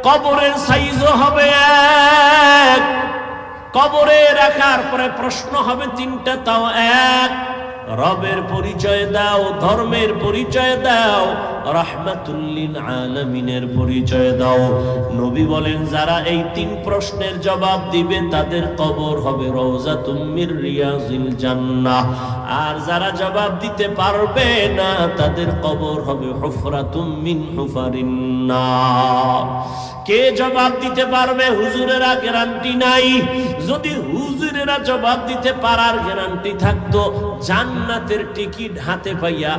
কবরের সাইজও হবে এক, কবরে রাখার পরে প্রশ্ন হবে তিনটা, তাও এক। রবের পরিচয় দাও, ধর্মের পরিচয় দাও, রাহমাতুল লিল আলামিনের পরিচয় দাও। নবী বলেন যারা এই তিন প্রশ্নের জবাব দিবে তাদের কবর হবে রওজাতুম মির রিয়াজিল জান্নাহ, আর যারা জবাব দিতে পারবে না তাদের কবর হবে হুফরাতুম মিন হুফারিন নার। কে জবাব দিতে পারবে? হুজুরেরা গ্যারান্টি নাই। যদি হুজুরেরা জবাব দিতে পারার গ্যারান্টি থাকতো, জান্নাতের টিকিট হাতে পাইয়া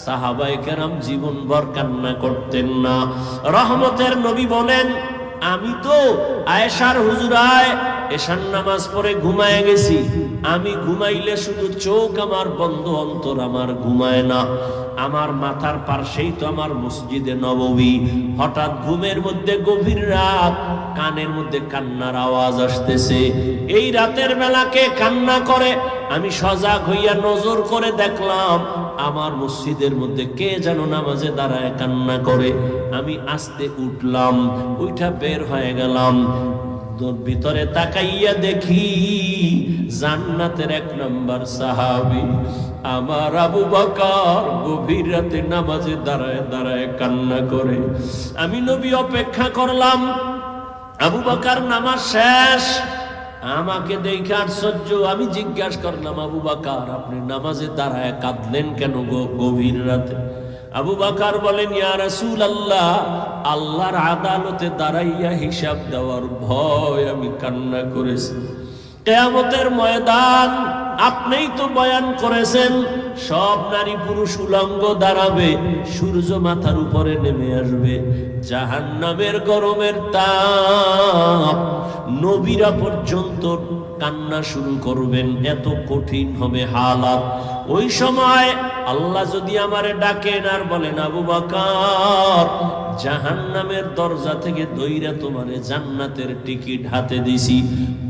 সাহাবায়ে কেরাম জীবনভর কান্না করতেন না। রহমতের নবী বলেন আমি তো আয়েশার হুজুরায় এশার নামাজ পড়ে ঘুমায় গেছি, আমি ঘুমাইলে শুধু চোখ আমার বন্ধ, অন্তর আমার ঘুমায় না। আমার মাথার পাশেই তো আমার মসজিদে নববী। হঠাৎ ঘুমের মধ্যে গভীর রাত, কানের মধ্যে কান্নার আওয়াজ আসতেছে। এই রাতের বেলাকে কান্না করে আমি সজাগ হইয়া নজর করে দেখলাম আমার মসজিদের মধ্যে কে যেন নামাজে দাঁড়ায় কান্না করে। আমি আস্তে উঠলাম, উঠা বের হয়ে গেলাম। ভিতরে তাকাইয়া দেখি জান্নাতের 1 নম্বর সাহাবী আমার আবু বকর গভীর রাতে নামাজে দাঁড়ায় দাঁড়ায় কান্না করে। আমি নবী অপেক্ষা করলাম, আবু বকর নামাজ শেষ, আমাকে দেখে আশ্চর্য। আমি জিজ্ঞাসা করলাম আবু বকর আপনি নামাজে দাঁড়ায় কাঁদলেন কেন গভীর রাতে? আবু বকর বলেন ইয়া রাসূলুল্লাহ, আল্লাহর আদালতে দাঁড়াইয়া হিসাব দেওয়ার ভয় আমি কান্না করেছি। কিয়ামতের ময়দান আপনিই তো বয়ান করেছেন, সব নারী পুরুষ উলঙ্গ দাঁড়াবে, সূর্য মাথার উপরে নেমে আসবে, জাহান্নামের গরমের তাপ, নবীরা পর্যন্ত কান্না শুরু করবেন, এত কঠিন হবে হালাত। ওই সময় আল্লাহ যদি আমারে ডাকেন আর বলেন আবু বকর জাহান্নামের দরজা থেকে দইরা তোমারে জান্নাতের টিকিট হাতে দিছি,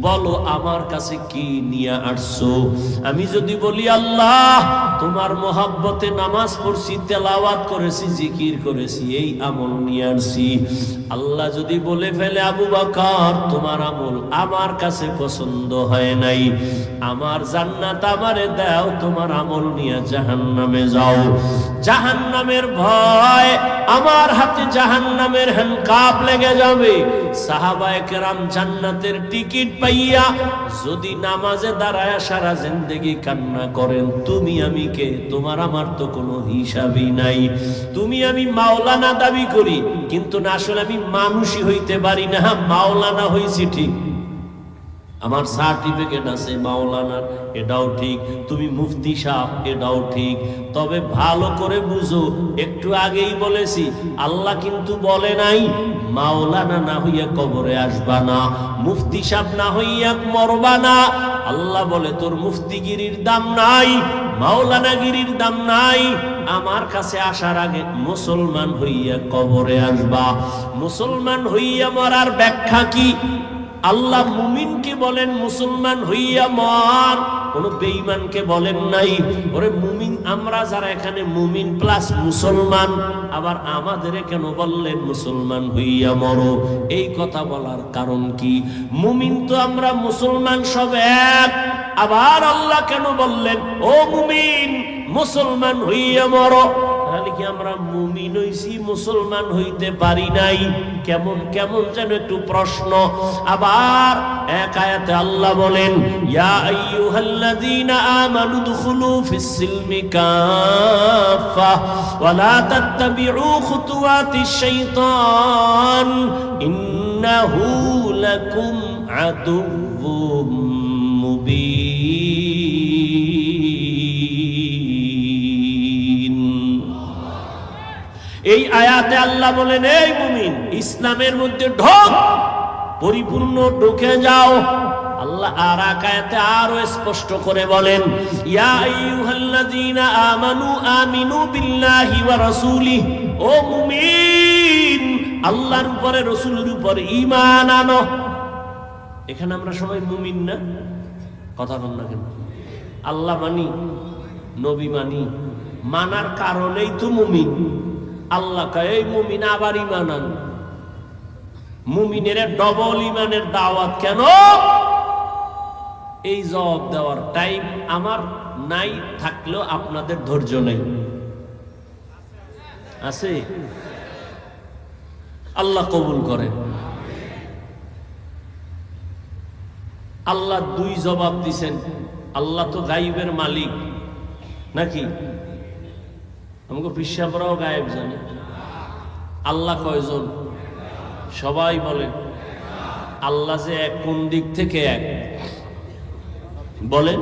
বলো আমার কাছে কি নিয়ে আসছো? আমি যদি বলি আল্লাহ তোমার মহব্বতে নামাজ পড়ছি, তেলাওয়াত করেছি, জিকির করেছি, এই আমল নিয়ে আসছি। আল্লাহ যদি বলে ফেলে আবু বকর তোমার আমল আমার কাছে পছন্দ হয় নাই, আমার জান্নাত আমারে দাও, তোমার আমল নিয়ে জাহান্নামে যাও। জাহান্নামের ভয়, আমার হাতে জাহান্নামের হ্যান্ডকাপ লেগে যাবে। সাহাবায়ে কেরাম জান্নাতের টিকিট পাইয়া যদি নামাজে দাঁড়ায় সারা জিন্দেগি কান্না করেন, তুমি আমি কে? তোমার আমার তো কোনো হিসাবই নাই। তুমি আমি মাওলানা দাবি করি, কিন্তু না আসলে আমি মানুষই হইতে পারি না। মাওলানা হইছি ঠিক, আমার সার্টিফিকেট আছে মাওলানার, এটাও ঠিক। তুমি মুফতি সাহেব, এটাও ঠিক। তবে ভালো করে বুঝো, একটু আগেই বলেছি আল্লাহ কিন্তু বলে নাই মাওলানা না হইয়া কবরে আসবা না, মুফতি সাহেব না হইয়া মরবা না। আল্লাহ বলে তোর মুফতিগিরির দাম নাই, মাওলানাগিরির দাম নাই, আমার কাছে আসার আগে মুসলমান হইয়া কবরে আসবা। মুসলমান হইয়া মরার ব্যাখ্যা কি? আল্লাহ মুমিনকে বলেন মুসলমান হইয়া মর, কোন বেঈমানকে বলেন নাই। ওরে মুমিন আমরা যারা এখানে মুমিন প্লাস মুসলমান, আবার আমাদের কেন বললেন মুসলমান হইয়া মরো? এই কথা বলার কারণ কি? মুমিন তো আমরা মুসলমান সব এক, আবার আল্লাহ কেন বললেন ও মুমিন মুসলমান হইয়া মরো? তাহলে কি আমরা মুমিন হইছি, মুসলমান হইতে পারি নাই? কেমন কেমন যেন একটু প্রশ্ন। আবার এক আয়াতে আল্লাহ বলেন ইয়া আইয়ুহাল্লাযীনা আমানু দুখুলু ফিস সিলমি কাফা ওয়া লা তাত্তাবিউ খুতুওয়াতিশ শাইতান ইন্নাহু লাকুম আদুউম মুবিন। এই আয়াতে আল্লাহ বলেন এই মুমিন ইসলামের মধ্যে ঢোক, পরিপূর্ণ ঢুকে যাও। আল্লাহ আর এক আয়াতে আরো স্পষ্ট করে বলেন ইয়া আইয়ুহাল্লাযীনা আমানু আমিনু বিল্লাহি ওয়া রাসূলিহি, ও মুমিন আল্লাহর উপরে রাসূলের উপর ঈমান আনো। এখানে আমরা সবাই মুমিন না? কথা বল না কেন? আল্লাহ মানি, নবী মানি, মানার কারণেই তো মুমিন। আল্লাহ কয় এই মুমিন আবার ঈমান আন। মুমিনের ডবল ইমানের দাওয়াত কেন? এই জবাব দেওয়ার টাইম আমার নাই, থাকলেও আপনাদের ধৈর্য নেই। আছে? আল্লাহ কবুল করেন। আল্লাহ দুই জবাব দিছেন। আল্লাহ তো গায়েবের মালিক নাকি? আমাকে পিসাবরাও গায়েব জানে। আল্লাহ কয়জন? সবাই বলেন আল্লাহ যে এক, কোন দিক থেকে এক বলেন?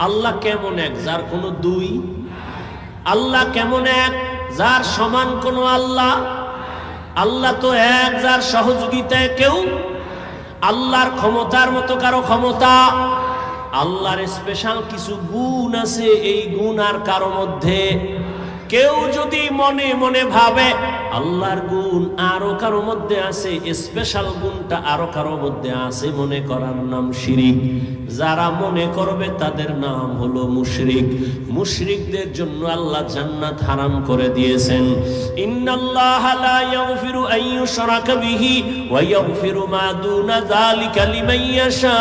আল্লাহ কেমন এক যার কোনো দুই? আল্লাহ কেমন এক যার সমান কোনো আল্লাহ? আল্লাহ তো এক যার সহযোগিতায় কেউ। আল্লাহর ক্ষমতার মতো কারো ক্ষমতা? আল্লাহর স্পেশাল কিছু গুণ আছে, এই গুণ আর কারো মধ্যে। কেউ যদি মনে মনে ভাবে আল্লাহর গুণ আরো কারো মধ্যে আছে, স্পেশাল গুণটা আরো কারো মধ্যে আছে, মনে করার নাম শিরিক। যারা মনে করবে তাদের নাম হলো মুশরিক। মুশরিকদের জন্য আল্লাহ জান্নাত হারাম করে দিয়েছেন। ইন্নাল্লাহা লা ইয়াগফিরু আন ইউশরাকা বিহি ওয়া ইয়াগফিরু মা দুনা যালিকা লিমান ইয়াশা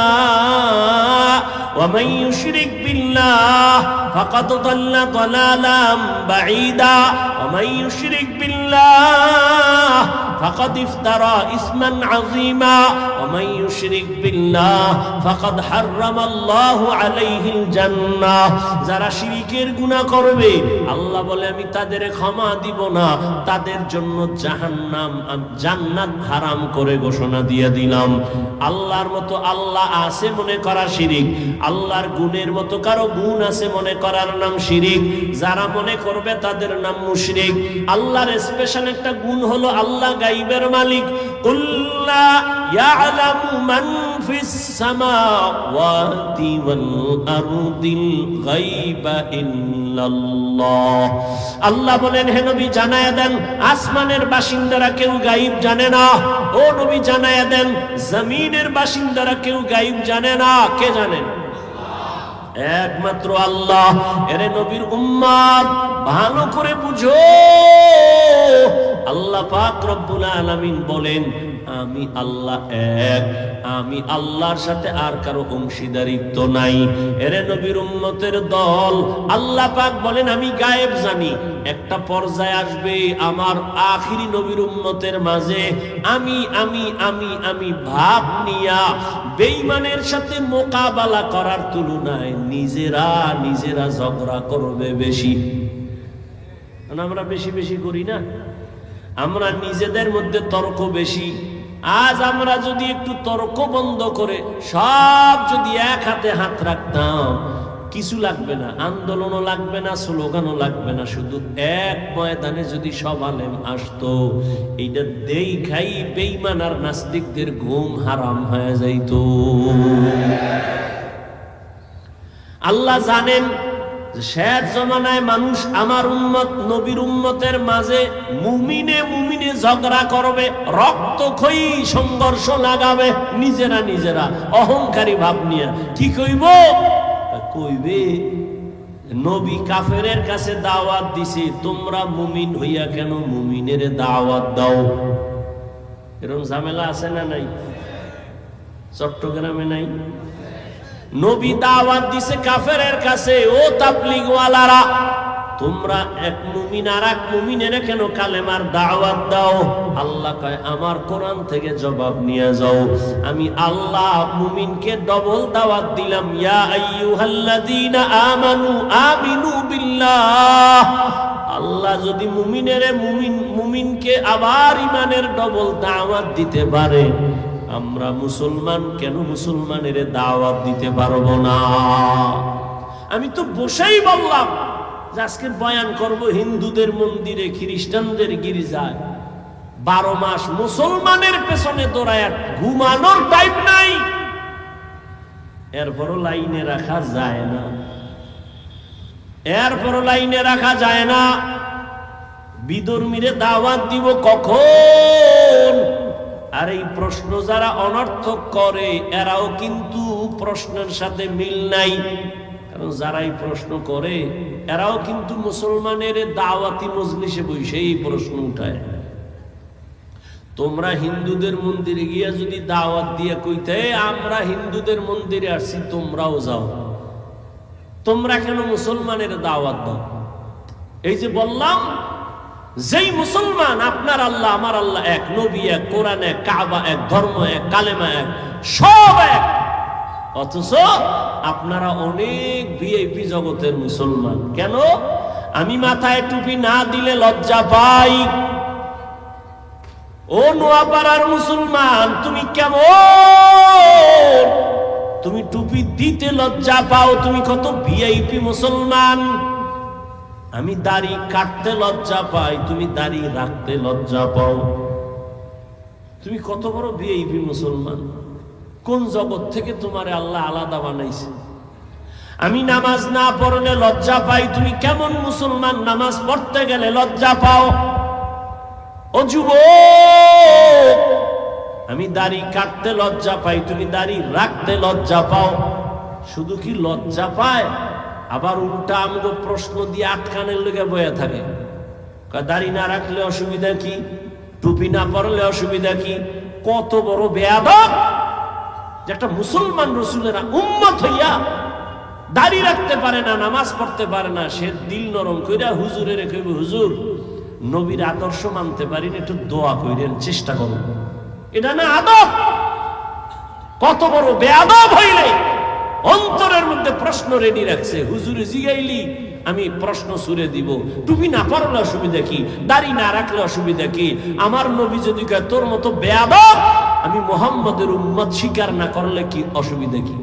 ওয়া মান ইউশরিক বিল্লাহ ফাকাদ দাল্লা দালালাম বাঈদা ওয়া মান ইউশরিক বিল্লাহ ফাকাদ ইফতারা ইসমান আযীমা ওয়া মান ইউশরিক বিল্লাহ ফাকাদ হারামাল্লাহু আলাইহিল জান্নাহ। যারা শিরকের গুনাহ করবে আল্লাহ বলে আমি তাদের ক্ষমা দিব না, তাদের জন্য জাহান্নাম, জান্নাত হারাম করে ঘোষণা দিয়ে দিলাম। আল্লাহর মতো আল্লাহ আছে মনে করা শিরিক। আল্লাহর গুণের মতো কারো গুণ আছে মনে করার নাম শিরিক। যারা মনে করবে তাদের নাম মুশরিক। আল্লাহর স্পেশাল একটা গুণ হলো আল্লাহ গায়বের মালিক। কুল্লা ইয়ালামু মান ফিস সামাওয়াতি ওয়াল আরদিল গায়বা ইল্লাল্লাহ। আল্লাহ বলেন হে নবী জানায়া দেন আসমানের বাসিন্দারা কেউ গায়ব জানে না। ও নবী জানায়া দেন জমিনের বাসিন্দারা কেউ গায়ব জানে না। কে জানেন? একমাত্র আল্লাহ। এরে নবীর উম্মত ভালো করে বুঝো, আল্লাহ পাক রব্বুল আলামিন বলেন আমি আল্লাহ এক, আমি আল্লাহর সাথে আর কারো অংশীদারিত্ব নাই। এরে নবীর উম্মতের দল, আল্লাহ পাক বলেন আমি গায়েব জানি। একটা পর্যায়ে আসবে আমার আখিরি নবীর উম্মতের মাঝে আমি আমি আমি আমি ভাব নিয়া বেঈমানের সাথে মোকাবেলা করার তুলনায় নিজেরা নিজেরা ঝগড়া করবে বেশি। আমরা বেশি বেশি করি না? আমরা নিজেদের মধ্যে তর্ক বেশি। আজ আমরা যদি একটু তর্ক বন্ধ করে সব যদি এক হাতে হাত রাখতাম, কিছু লাগবে না, আন্দোলনও লাগবে না, স্লোগানও লাগবে না, শুধু এক ময়দানে যদি সব আলেম আসতো, এইটা দেখাই বেঈমান আর নাস্তিকদের ঘুম হারাম হয়ে যাইতো। আল্লাহ জানেন শেষ জমানায় মানুষ আমার উম্মত নবীর উম্মতের মাঝে মুমিনে মুমিনে ঝগড়া করবে, রক্তক্ষয়ী সংঘর্ষ লাগাবে, নিজেরা নিজেরা অহংকারী ভাব নিয়ে। কি কইব? কইবে নবী কাফেরের কাছে দাওয়াত দিছে, তোমরা মুমিন হইয়া কেন মুমিনের দাওয়াত দাও? এরকম ঝামেলা আছে না নাই? চট্টগ্রামে নাই? নবী দাওয়াত দিছে কাফেরের কাছে, ও তাবলীগ ওয়ালারা তোমরা এক মুমিন আর এক মুমিনের কেন কালেমার দাওয়াত দাও? আল্লাহ কয় আমার কোরআন থেকে জবাব নিয়ে যাও। আমি আল্লাহ মুমিনকে ডবল দাওয়াত দিলাম, ইয়া আইয়ুহাল্লাযীনা আমানু আমিনু বিল্লাহ। আল্লাহ যদি মুমিনকে আবার ইমানের ডবল দাওয়াত দিতে পারে, আমরা মুসলমান কেন মুসলমানের দাওয়াত দিতে পারবো না? আমি তো বসেই বললাম যে আজকে বয়ান করব হিন্দুদের মন্দিরে, খ্রিস্টানদের গির্জায়। 12 মাস মুসলমানের পেছনে দৌড়ায়, ঘুমানোর টাইম নাই। এরপরও লাইনে রাখা যায় না, এরপরও লাইনে রাখা যায় না। বিধর্মীরে দাওয়াত দিব কখন? আর এই প্রশ্ন যারা অনর্থক করে এরাও কিন্তু প্রশ্নের সাথে মিল নাই। কারণ যারা এই প্রশ্ন করে এরাও কিন্তু মুসলমানের দাওয়াতি মজলিসে বসে এই প্রশ্ন উঠায়। তোমরা হিন্দুদের মন্দিরে গিয়া যদি দাওয়াত দিয়ে কইতে আমরা হিন্দুদের মন্দিরে আসছি তোমরাও যাও, তোমরা কেন মুসলমানের দাওয়াত দাও? এই যে বললাম, যেই মুসলমান আপনার আল্লাহ আমার আল্লাহ এক, নবী এক, কোরআন এক, কাবা এক, ধর্ম এক, কালেমা এক, সব এক, অথচ আপনারা অনেক ভিআইপি জগতের মুসলমান। কেন? আমি মাথায় টুপি না দিলে লজ্জা পাই। ও নোয়াপাড়ার মুসলমান, তুমি কেমন? তুমি টুপি দিতে লজ্জা পাও, তুমি কত ভিআইপি মুসলমান। আমি দাড়ি কাটতে লজ্জা পাই, তুমি দাড়ি রাখতে লজ্জা পাও। তুমি কত বড় ভিআইপি মুসলমান। কোন জগৎ থেকে তোমারে আল্লাহ আলাদা বানাইছে? আমি নামাজ না পড়লে লজ্জা পাই, তুমি কেমন মুসলমান নামাজ পড়তে গেলে লজ্জা পাও? ও যুবক, আমি দাড়ি কাটতে লজ্জা পাই, তুমি দাড়ি রাখতে লজ্জা পাও। শুধু কি লজ্জা পায়, আবার উল্টা আমাকে প্রশ্ন দিয়ে আটকানের লেগে বয়ে থাকে। দাড়ি না রাখলে অসুবিধা কি? টুপি না পরলে অসুবিধা কি? কত বড় বেয়াদব যে একটা মুসলমান রসুলের উম্মত হইয়া দাড়ি রাখতে পারে না, নামাজ পড়তে পারে না, সে দিল নরম কইরা হুজুরে রেখে, হুজুর নবীর আদর্শ মানতে পারিনি, একটু দোয়া কইরেন, চেষ্টা করুন। এটা না আদব? কত বড় বেয়াদব হইলে অন্তরের মধ্যে প্রশ্ন রেডি রাখছে, হুজুরে জিগাইলি আমি প্রশ্ন সুরে দিব। টুপি না পরলে অসুবিধা কি? দাড়ি না রাখলে অসুবিধা কি? আমার নবী যদি কয় তোর মতো বেয়াদব আমি মুহাম্মদের উম্মত স্বীকার না করলে কি অসুবিধা কি?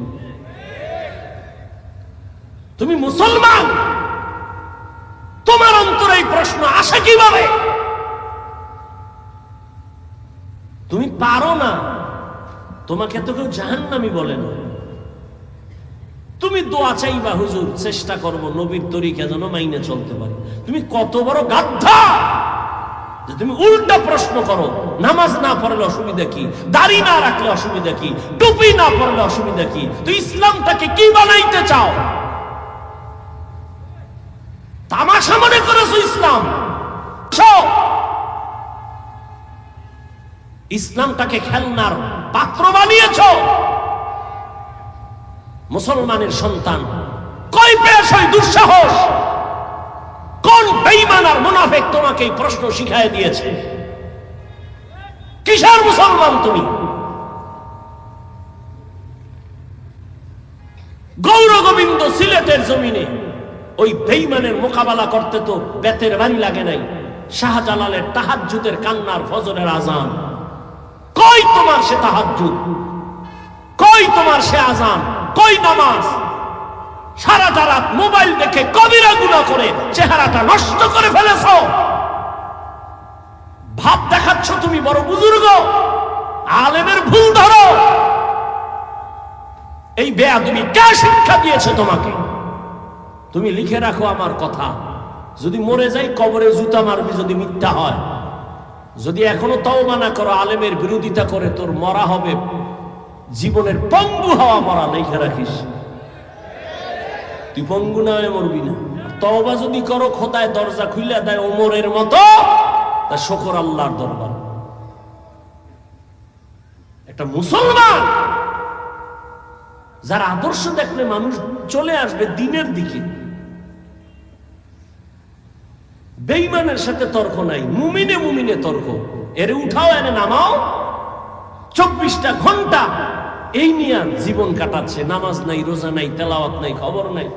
তুমি মুসলমান, তোমার অন্তরে এই প্রশ্ন আসে কিভাবে? তুমি পারো না, তোমাকে তো কেউ জাহান্নামী বলে না। তুমি দোয়া চাইবা, হুজুর চেষ্টা করব নবীর তরিকা যেন মাইনে চলতে পারি। তুমি কত বড় গাধা যে তুমি উল্টা প্রশ্ন করো, নামাজ না পড়লে অসুবিধা কি? দাড়ি না রাখলে অসুবিধা কি? টুপি না পড়লে অসুবিধা কি? তুই ইসলামটাকে কি বানাইতে চাও? তামাশা মনে করেছো ইসলাম? ইসলামটাকে খেলনার পাত্র বানিয়েছো। মুসলমানের সন্তান কই পেয়েছ এই দুঃসাহস? কোন বেঈমান আর মুনাফিক তোমাকে এই প্রশ্ন শিখায় দিয়েছে? কিসের মুসলমান তুমি? গৌর গোবিন্দ সিলেটের জমিনে ওই বেঈমানের মোকাবেলা করতে তো বেতের বাড়ি লাগে নাই। শাহজালালের তাহাজ্জুদের কান্নার ফজরের আজান, কই তোমার সে তাহাজ্জুদ? কই তোমার সে আজান? কই নামাজ? সারাটা রাত মোবাইল দেখে কবিরা গুনাহ করে চেহারাটা নষ্ট করে ফেলেছো। ভাব দেখাচ্ছ তুমি বড় বুজুর্গ, আলেমের ভুল ধরো। এই বেয়াদবি কে শিক্ষা দিয়েছে তোমাকে? তুমি লিখে রাখো আমার কথা, যদি মরে যাই কবরে জুতা মারবি যদি মিথ্যা হয়। যদি এখনো তওবা না করো, আলেমের বিরোধিতা করে, তোর মরা হবে জীবনের পঙ্গু হওয়া মরা। লিখে রাখিস, তুই পঙ্গু না হয়ে মরবি না। তওবা যদি করো, খোদায় দরজা খুলে দেয় ওমরের মতো, তা শুকর আল্লাহর দরবার। একটা মুসলমান যার আদর্শ দেখলে মানুষ চলে আসবে দিনের দিকে। বেঈমানের সাথে তর্ক নাই, মুমিনে মুমিনে তর্ক। এরে উঠাও, এনে নামাও। 24টা ঘন্টা এই নিয়ে জীবন কাটাচ্ছে। নামাজ নাই, রোজা নাই, তেলাওয়াত নাই, খবর নাই।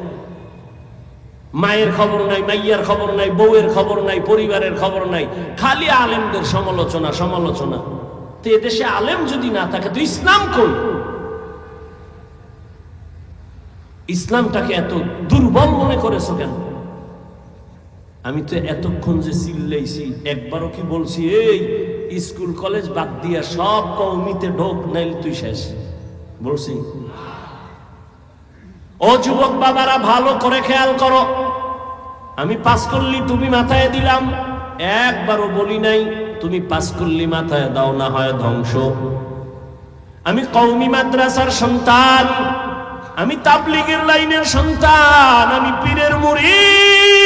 মায়ের খবর নাই, মাইয়ার খবর নাই, বউয়ের খবর নাই, পরিবারের খবর নাই। খালি আলেমদের সমালোচনা সমালোচনা। তো এদেশে আলেম যদি না থাকে তো ইসলাম কই? ইসলামটাকে এত দুর্বল মনে করেছো কেন? আমি তো এতক্ষণ যে চিল্লাইছি, একবারও কি বলছি এই স্কুল কলেজ বাদ দিয়া সব কওমিতে ঢোক, নাইলে তুই শেষ? বলছি? ও যুবক বাবারা, ভালো করে খেয়াল করো। আমি পাঁচকল্লি টুপি মাথায় দিলাম, একবারও বলি নাই তুমি পাঁচকল্লি মাথায় দাও, না হয় ধ্বংস। আমি কওমি মাদ্রাসার সন্তান, আমি তাবলীগের লাইনের সন্তান, আমি পীরের মুরিদ।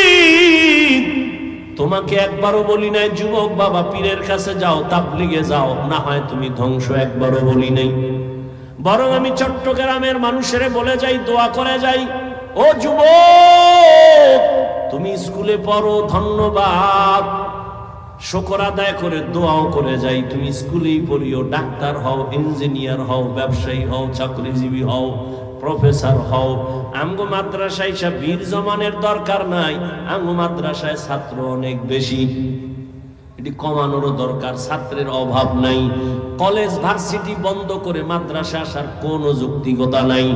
তোমাকে একবারও বলি নাই যুবক বাবা পীরের কাছে যাও, তাবলিগে যাও, না হয় তুমি ধ্বংস, একবারও বলি নাই। বরং আমি চট্টগ্রামের মানুষের বলে যাই, দোয়া করে যাই, ও যুবক তুমি স্কুলে পড়ো, ধন্যবাদ, শুকর আদায় করে দোয়াও করে যাই, তুমি স্কুলেই পড়িও, ডাক্তার হও, ইঞ্জিনিয়ার হও, ব্যবসায়ী হও, চাকরিজীবী হও, প্রফেসর হও। আমগো মাদ্রাসায় সব বীর জমানের দরকার নাই, আমগো মাদ্রাসায় ছাত্র অনেক বেশি, এটি কমানোরও দরকার, ছাত্রের অভাব নাই। কলেজ ভার্সিটি বন্ধ করে মাদ্রাসা আসার কোনো যৌক্তিকতা নাই।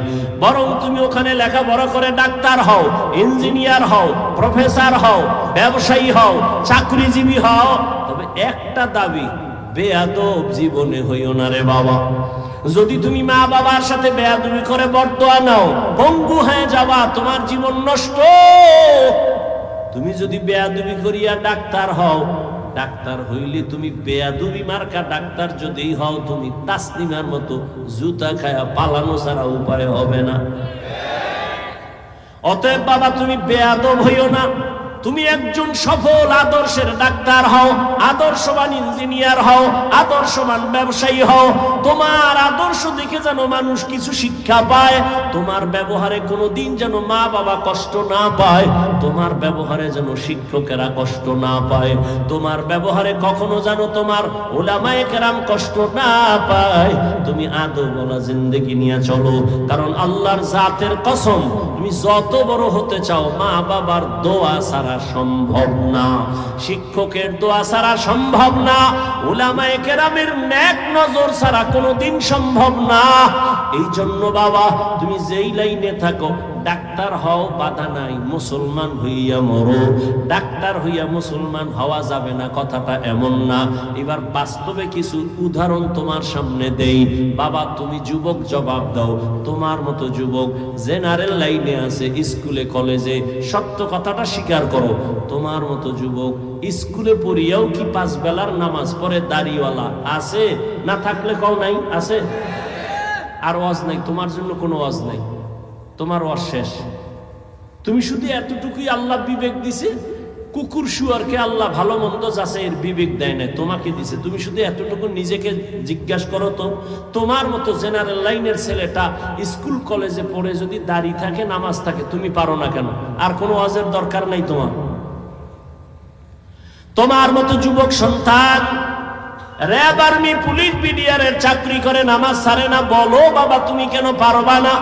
বরং তুমি ওখানে লেখাপড়া করে ডাক্তার হও, ইঞ্জিনিয়ার হও, প্রফেসর হও, ব্যবসায়ী হও, চাকরিজীবী হও, তবে একটা দাবি, বেয়াদব জীবনে হইও না রে বাবা। যদি তুমি মা বাবার সাথে বেয়াদবি করে বরদোয়া নাও, পঙ্গু হয়ে যাবা, তোমার জীবন নষ্ট। তুমি যদি বেয়াদবি করিয়া ডাক্তার হও, ডাক্তার হইলে তুমি বেয়াদবি মার্কা ডাক্তার যদি হও, তুমি তাসলিমার মতো জুতা খায়া পালানো ছাড়া উপায় হবে না। অতএব বাবা তুমি বেয়াদব হইও না, তুমি একজন সফল আদর্শের ডাক্তার হও, আদর্শবান ইঞ্জিনিয়ার হও, আদর্শবান ব্যবসায়ী হও। তোমার আদর্শ দেখে যেন মানুষ কিছু শিক্ষা পায়, তোমার ব্যবহারে কোনোদিন যেন মা বাবা কষ্ট না পায়, তোমার ব্যবহারে যেন শিক্ষকেরা কষ্ট না পায়, তোমার ব্যবহারে কখনো যেন তোমার উলামায়ে কেরাম কষ্ট না পায়। তুমি আদবওয়ালা জিন্দেগি নিয়ে চলো, কারণ আল্লাহর জাতের কসম, তুমি যত বড় হতে চাও মা বাবার দোয়া ছাড়া সম্ভব না, শিক্ষকের দোয়া ছাড়া সম্ভব না, উলামায়ে কেরামের নেক নজর ছাড়া কোনোদিন সম্ভব না। এই জন্য বাবা তুমি যেই লাইনে থাকো, ডাক্তার হও বাধা নাই, মুসলমান হইয়া মরো। ডাক্তার হইয়া মুসলমান হওয়া যাবে না কথাটা এমন না। এবার বাস্তবে কিছু উদাহরণ তোমার সামনে দেই। বাবা তুমি যুবক জবাব দাও, তোমার মতো যুবক জেনারেল লাইনে আছে, স্কুলে কলেজে, সত্য কথাটা স্বীকার করো। তোমার মতো যুবক স্কুলে পড়িয়াও কি 5 বেলার নামাজ পড়ে দাড়িওয়ালা আছে? না থাকলে কও নাই আছে। আর ওয়াজ নাই, তোমার জন্য কোনো ওয়াজ নাই, তোমার ওয়াজ শেষ। তুমি শুধু এতটুকুই আল্লাহ বিবেক দিছে, কুকুর শুয়ারকে আল্লাহ ভালো মন্দ যাচ্ছে এর বিবেক দেয় নাই, তোমাকে দিছে। তুমি শুধু এতটুকু নিজেকে জিজ্ঞাসা করো তো, তোমার মতো জেনারেল লাইনের ছেলেটা স্কুল কলেজে পড়ে যদি দাড়ি থাকে, নামাজ থাকে, তুমি পারো না কেন? আর কোনো ওয়াজের দরকার নাই তোমার। তোমার মতো যুবক সন্তান র্যাব, আর্মি, পুলিশ, বিডিআরের চাকরি করে, নামাজ ছাড়ে না, বলো বাবা তুমি কেন পারবা না?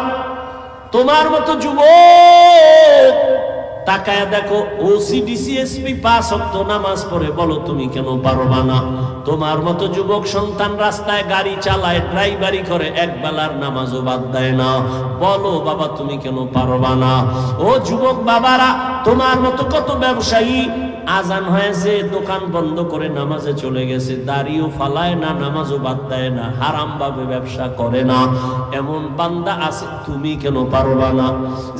তোমার মতো যুবক তাকায় দেখো, ওসিডিসি এসপি 5 ওয়াক্ত নামাজ পড়ে, বলো তুমি কেন পারবা না? তোমার মতো যুবক সন্তান রাস্তায় গাড়ি চালায়, ড্রাইভারি করে, এক বেলার নামাজও বাদ দেয় না, বলো বাবা তুমি কেন পারবা না? ও যুবক বাবারা, তোমার মতো কত ব্যবসায়ী আজান হয়েছে দোকান বন্ধ করে নামাজে চলে গেছে, দাড়িও ফালায় না, নামাজও বাদ দেয় না, হারাম ভাবে ব্যবসা করে না, এমন বান্দা আছে, তুমি কেন পারবা না?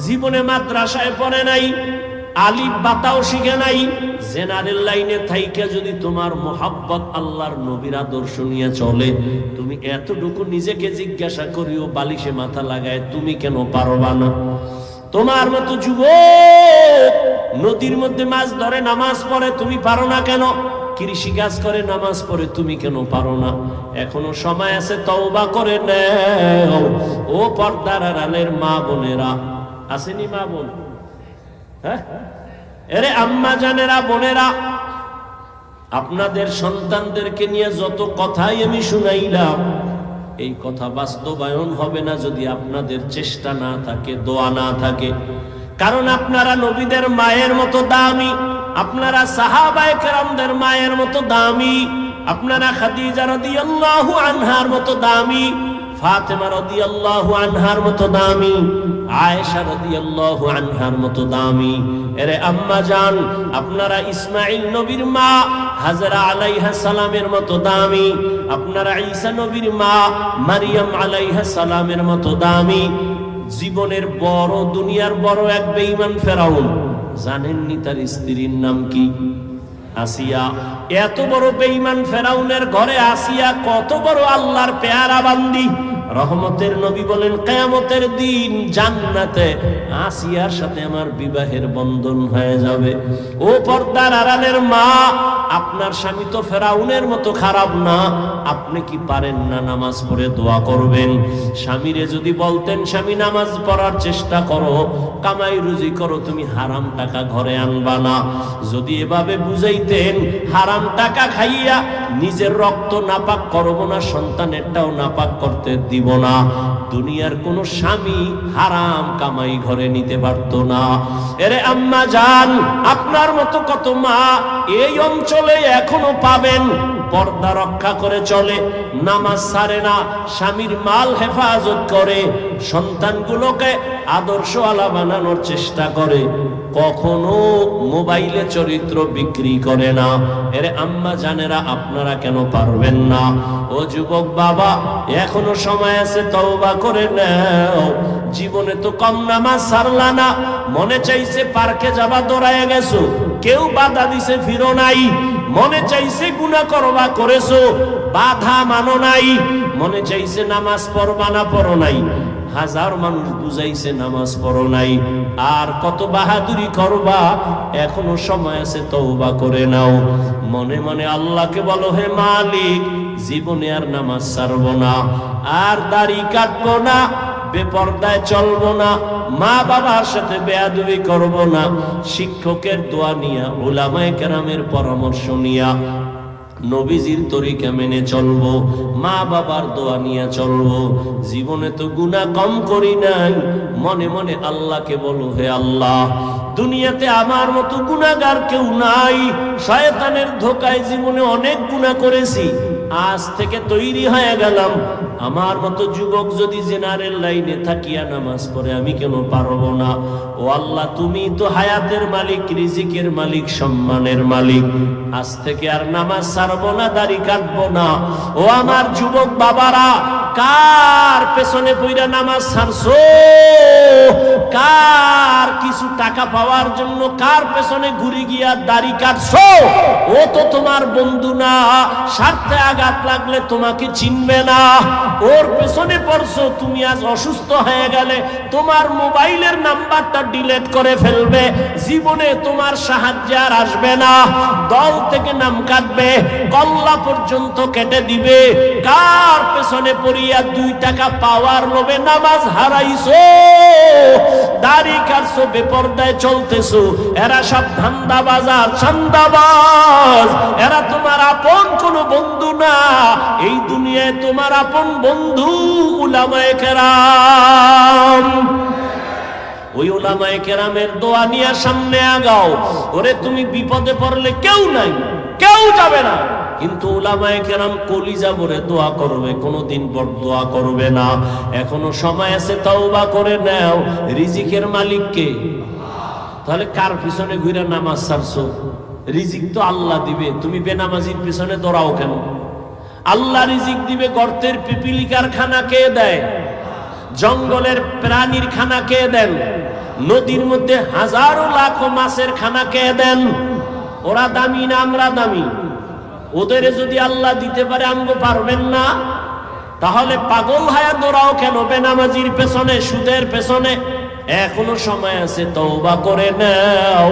জীবনে মাদ্রাসায় পড়ে নাই, আলিফ বাতাও শিখে নাই, জেনারেল লাইনে থাইকে যদি তোমার মোহাব্বত আল্লাহর নবীর আদর্শ নিয়ে চলে, তুমি এতটুকু নিজেকে জিজ্ঞাসা করিও, বালিশে মাথা লাগায়, তুমি কেন পারবা না? তোমার মতো যুবক নদীর মধ্যে মাছ ধরে, নামাজ পড়ে, তুমি পারো না কেন? কৃষি কাজ করে, নামাজ পড়ে, তুমি কেন পারো না? এখনো সময় আছে, তওবা করে নাও। ও পর্দার আড়ালের মা বোনেরা, আসেনি মা বোন? হ্যাঁ, এরে আম্মা জানেরা, বোনেরা, আপনাদের সন্তানদেরকে নিয়ে যত কথাই আমি শুনাইলাম, এই কথা বাস্তবায়ন হবে না যদি আপনাদের চেষ্টা না থাকে, দোয়া না থাকে। কারণ আপনারা নবীদের মায়ের মতো দামি, আপনারা সাহাবায়ে কেরামদের মায়ের মতো দামি, আপনারা খাদিজা রাদিয়াল্লাহু আনহার মতো দামি, ফাতেমা রাদিয়াল্লাহু আনহার মতো দামি, আয়েশা রাদিয়াল্লাহু আনহার মতো দামি। এরে আম্মা জান, আপনারা ইসমাঈল নবীর মা হাজরা আলাইহা সালামের মতো দামি, আপনারা ঈসা নবীর মা মারিয়াম আলাইহা সালামের মতো দামি। জীবনের বড়, দুনিয়ার বড় এক বেঈমান ফেরাউন, জানেননি তার স্ত্রীর নাম কি? আসিয়া। এত বড় বেঈমান ফেরাউনের ঘরে আসিয়া কত বড় আল্লাহর পেয়ারা বান্দি, রহমতের নবী বলেন কিয়ামতের দিন জান্নাতে আসিয়ার সাথে আমার বিবাহের বন্ধন হয়ে যাবে। ও পর্দার আড়ালের মা, আপনার স্বামী তো ফেরাউনের মতো খারাপ না, আপনি কি পারেন না নামাজ পড়ে দোয়া করবেন? স্বামীরে যদি বলতেন স্বামী নামাজ পড়ার চেষ্টা করো, কামাই রুজি করো, তুমি হারাম টাকা ঘরে আনবা না, যদি এভাবে বুঝাইতেন হারাম টাকা খাইয়া নিজের রক্ত নাপাক করব না, সন্তানেরটাও নাপাক করতে দিব না, দুনিয়ার কোন স্বামী হারাম কামাই ঘরে নিতে পারত না। এরে আম্মা জান, আপনার মতো কত মা এই অঞ্চলে এখনো পাবেন, পর্দা রক্ষা করে চলে, নামাজ ছাড়ে না, স্বামীর মাল হেফাজত করে, সন্তানগুলোকে আদর্শওয়ালা বানানোর চেষ্টা করে, কখনো মোবাইলে চরিত্র বিক্রি করে না। এর আম্মা জানেরা আপনারা কেন পারবেন না? ও যুবক বাবা, এখনো সময় আছে, তওবা করে নাও। জীবনে তো কম নামাজ ছাড়লা না, মনে চাইছে পার্কে যাবা, দৌড়ায় গেছো, কেউ বাধা দিছে ফিরো নাই, মনে চাইছে গুনাহ করবা করেছো, বাধা মানো নাই, মনে চাইছে নামাজ পড়বা না, পড়ো নাই, হাজার মানুষ বুঝাইছে নামাজ পড়ো নাই, আর কত বাহাদুরি করবা? এখনো সময় আছে, তওবা করে নাও। মনে মনে আল্লাহকে বলো, হে মালিক, জীবনে আর নামাজ ছাড়বো না, আর দাড়ি কাটবো না, বেপরদায় চলবো না, মা বাবার সাথে বেয়াদবি করব না, শিক্ষকের দোয়া নিয়া, উলামায়ে কেরামের পরামর্শ নিয়া, নবীজির তরিকা মেনে চলবো, মা বাবার দোয়া নিয়ে চলবো। জীবনে তো গুনাহ কম করি নাই, মনে মনে আল্লাহকে বলো, হে আল্লাহ, দুনিয়াতে আমার মতো গুনাহগার কেউ নাই, শয়তানের ধোকায় জীবনে অনেক গুনাহ করেছি, আজ থেকে তৈরি হয়ে গেলাম, আমার মতো যুবক যদি জেনারেল লাইনে থাকিয়া নামাজ পড়ে, আমি কেন পারবো না? ও আল্লাহ, তুমি তো হায়াতের মালিক, রিজিকের মালিক, সম্মানের মালিক, আজ থেকে আর নামাজ ছাড়বো না, দাড়ি কাটবো না। ও আমার যুবক বাবারা, কার পেছনে পইরা নামাজ ছাড়ছো? কার কিছু টাকা পাওয়ার জন্য কার পেছনে ঘুরে গিয়া দাড়ি কাটছো? ও তো তোমার বন্ধু না, স্বার্থে আঘাত লাগলে তোমাকে চিনবে না, ওর পেছনে পড়ছো। তুমি আজ অসুস্থ হয়ে গেলে তোমার মোবাইলের নাম্বারটা ডিলিট করে ফেলবে, জীবনে তোমার সাহায্য আর আসবে না, দল থেকে নাম কাটবে, কল্লা পর্যন্ত কেটে দিবে। কার পেছনে পড়িয়া 2 টাকা পাওয়ার লোভে নামাজ হারাইছো, দাড়ি কাটছো, বেপরদায় চলতেছো, এরা সব ধান্দাবাজ আর চান্দাবাজ, এরা তোমার আপন কোনো বন্ধু না। এই দুনিয়ায় তোমার আপন বন্ধু উলামায়ে কেরাম। ওই উলামায়ে কেরামের দোয়া নিয়ে সামনে আগাও। ওরে তুমি বিপদে পড়লে কেউ নাই, কেউ যাবে না, কিন্তু উলামায়ে কেরাম কলিজা ভরে দোয়া করবে, কোনোদিন বরদোয়া করবে না। এখনো সময় আছে, তওবা করে নাও। রিজিকের মালিক কে? তাহলে কার পিছনে ঘুরে নামাজ ছাড়ছো? রিজিক তো আল্লাহ দিবে, তুমি বেনামাজির পিছনে দৌড়াও কেন? আল্লাহ রিজিক দিবে। গর্তের পিপিলিকার খানা কে দেয়? জঙ্গলের প্রাণীর খানা কে দেন? নদীর মধ্যে হাজারো লাখো মাছের খানা কে দেন? ওরা দামি না আমরা দামি? ওদের যদি আল্লাহ দিতে পারে, আমগো পারবেন না? তাহলে পাগল হায়া দৌড়াও কেন বেনামাজির পেছনে, সুদের পেছনে? এখনো সময় আছে, তওবা করে নাও।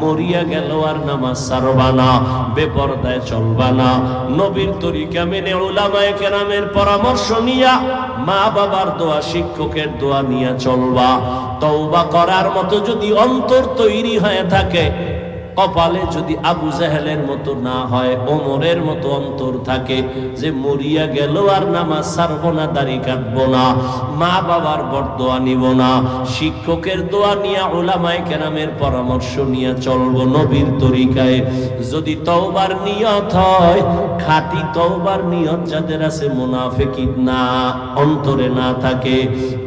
মরিয়া গেল আর নামাজ ছাড়বা না, বেপরদায় চলবা না, নবীর তরিকা মেনে, উলামায়ে কেরামের পরামর্শ নিয়া, মা বাবার দোয়া, শিক্ষকের দোয়া নিয়া চলবা। তওবা করার মতো যদি অন্তর তৈরি হয়ে থাকে, কপালে যদি আবু জাহেলের মতো না হয়, ওমরের মতো অন্তর থাকে যে মরিয়া গেল আর নামাজ ছাড়বো না, দাড়ি কাটবো না, মা বাবার বরদোয়া নিব না, শিক্ষকের দোয়া নিয়ে, উলামায়ে কেরামের পরামর্শ নিয়ে চলবো নবীর তরিকায়। যদি তওবার নিয়ত হয়, খাঁটি তওবার নিয়ত যাদের আছে, মুনাফিকি না, অন্তরে না থাকে,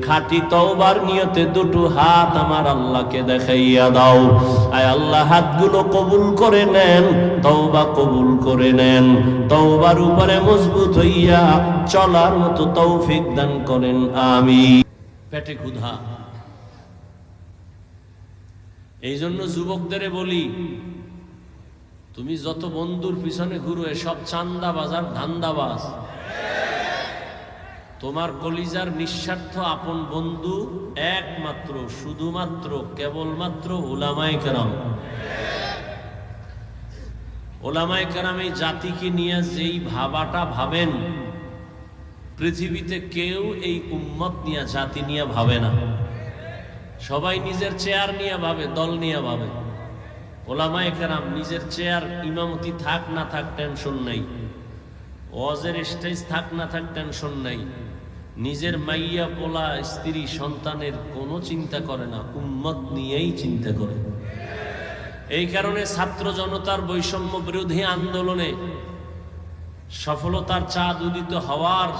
খাঁটি তওবার নিয়তে 2 হাত আমার আল্লাহকে দেখাইয়া দাও। আয় আল্লাহ, হাতগুলো কবুল করে নেন, তওবা কবুল করে নেন, তওবার উপরে মজবুত হইয়া চলার মতো তৌফিক দান করেন, আমিন। পেটে ক্ষুধা, এই জন্য যুবকদের বলি, তুমি যত বন্ধুর পিছনে ঘুরো, সব চান্দাবাজ আর ধান্দাবাজ। তোমার কলিজার নিঃস্বার্থ আপন বন্ধু একমাত্র শুধুমাত্র কেবলমাত্র উলামায়ে কেরাম। উলামায়ে কেরাম এই জাতিকে নিয়ে যেই ভাবাটা ভাবেন, পৃথিবীতে কেউ এই উম্মত নিয়ে জাতি নিয়ে ভাবে না। সবাই নিজের চেয়ার নিয়ে ভাবে, দল নিয়ে ভাবে। উলামায়ে কেরাম নিজের চেয়ার ইমামতি থাক না থাক টেনশন নাই, ওয়াজের স্টেজ থাক না থাক টেনশন নাই, নিজের মাইয়া পোলা স্ত্রী সন্তানের কোনো চিন্তা করে না, উম্মত নিয়েই চিন্তা করে। এই কারণে ছাত্র জনতার বৈষম্য বিরোধী আন্দোলনে সফলতার চাঁদ উদিত হওয়ার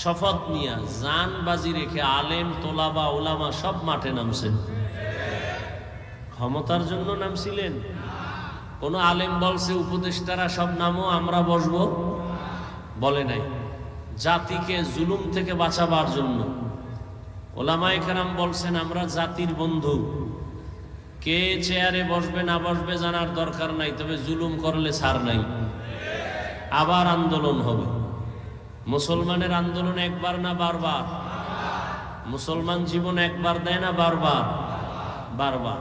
শপথ নিয়ে জান বাজি রেখে আলেম তোলাবা ওলামা সব মাঠে নামছেন। ক্ষমতার জন্য নামছিলেন? কোন আলেম বলছে উপদেষ্টারা সব নামো আমরা বসবো? বলে নাই। জাতিকে জুলুম থেকে বাঁচাবার জন্য ওলামায়ে কেরাম বলছেন আমরা জাতির বন্ধু, কে চেয়ারে বসবে না বসবে জানার দরকার নাই, তবে জুলুম করলে ছাড় নাই। আবার আন্দোলন হবে। মুসলমানের আন্দোলন একবার না বারবার? মুসলমান জীবন একবার দেয় না বারবার? বারবার।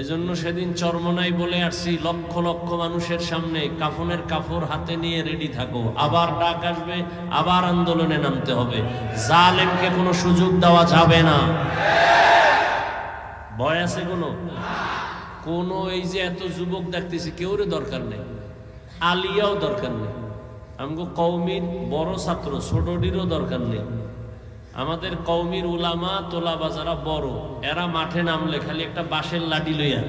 এজন্য সেদিন চরমনাই বলে আসছি, লক্ষ লক্ষ মানুষের সামনে কাফনের কাপড় হাতে নিয়ে রেডি থাকো, আবার ডাক আসবে, আবার আন্দোলনে নামতে হবে। জালেমকে কোনো সুযোগ দেওয়া যাবে না। ভয় আছে কোনো? এই যে এত যুবক দেখতেছি কেউরে দরকার নেই, আলিয়াও দরকার নেই, আমগো কওমির বড় ছাত্র ছোটটিরও দরকার নেই। আমাদের কওমির উলামা তোলাবা যারা বড়, এরা মাঠে নামলে খালি একটা বাঁশের লাঠি লইয়া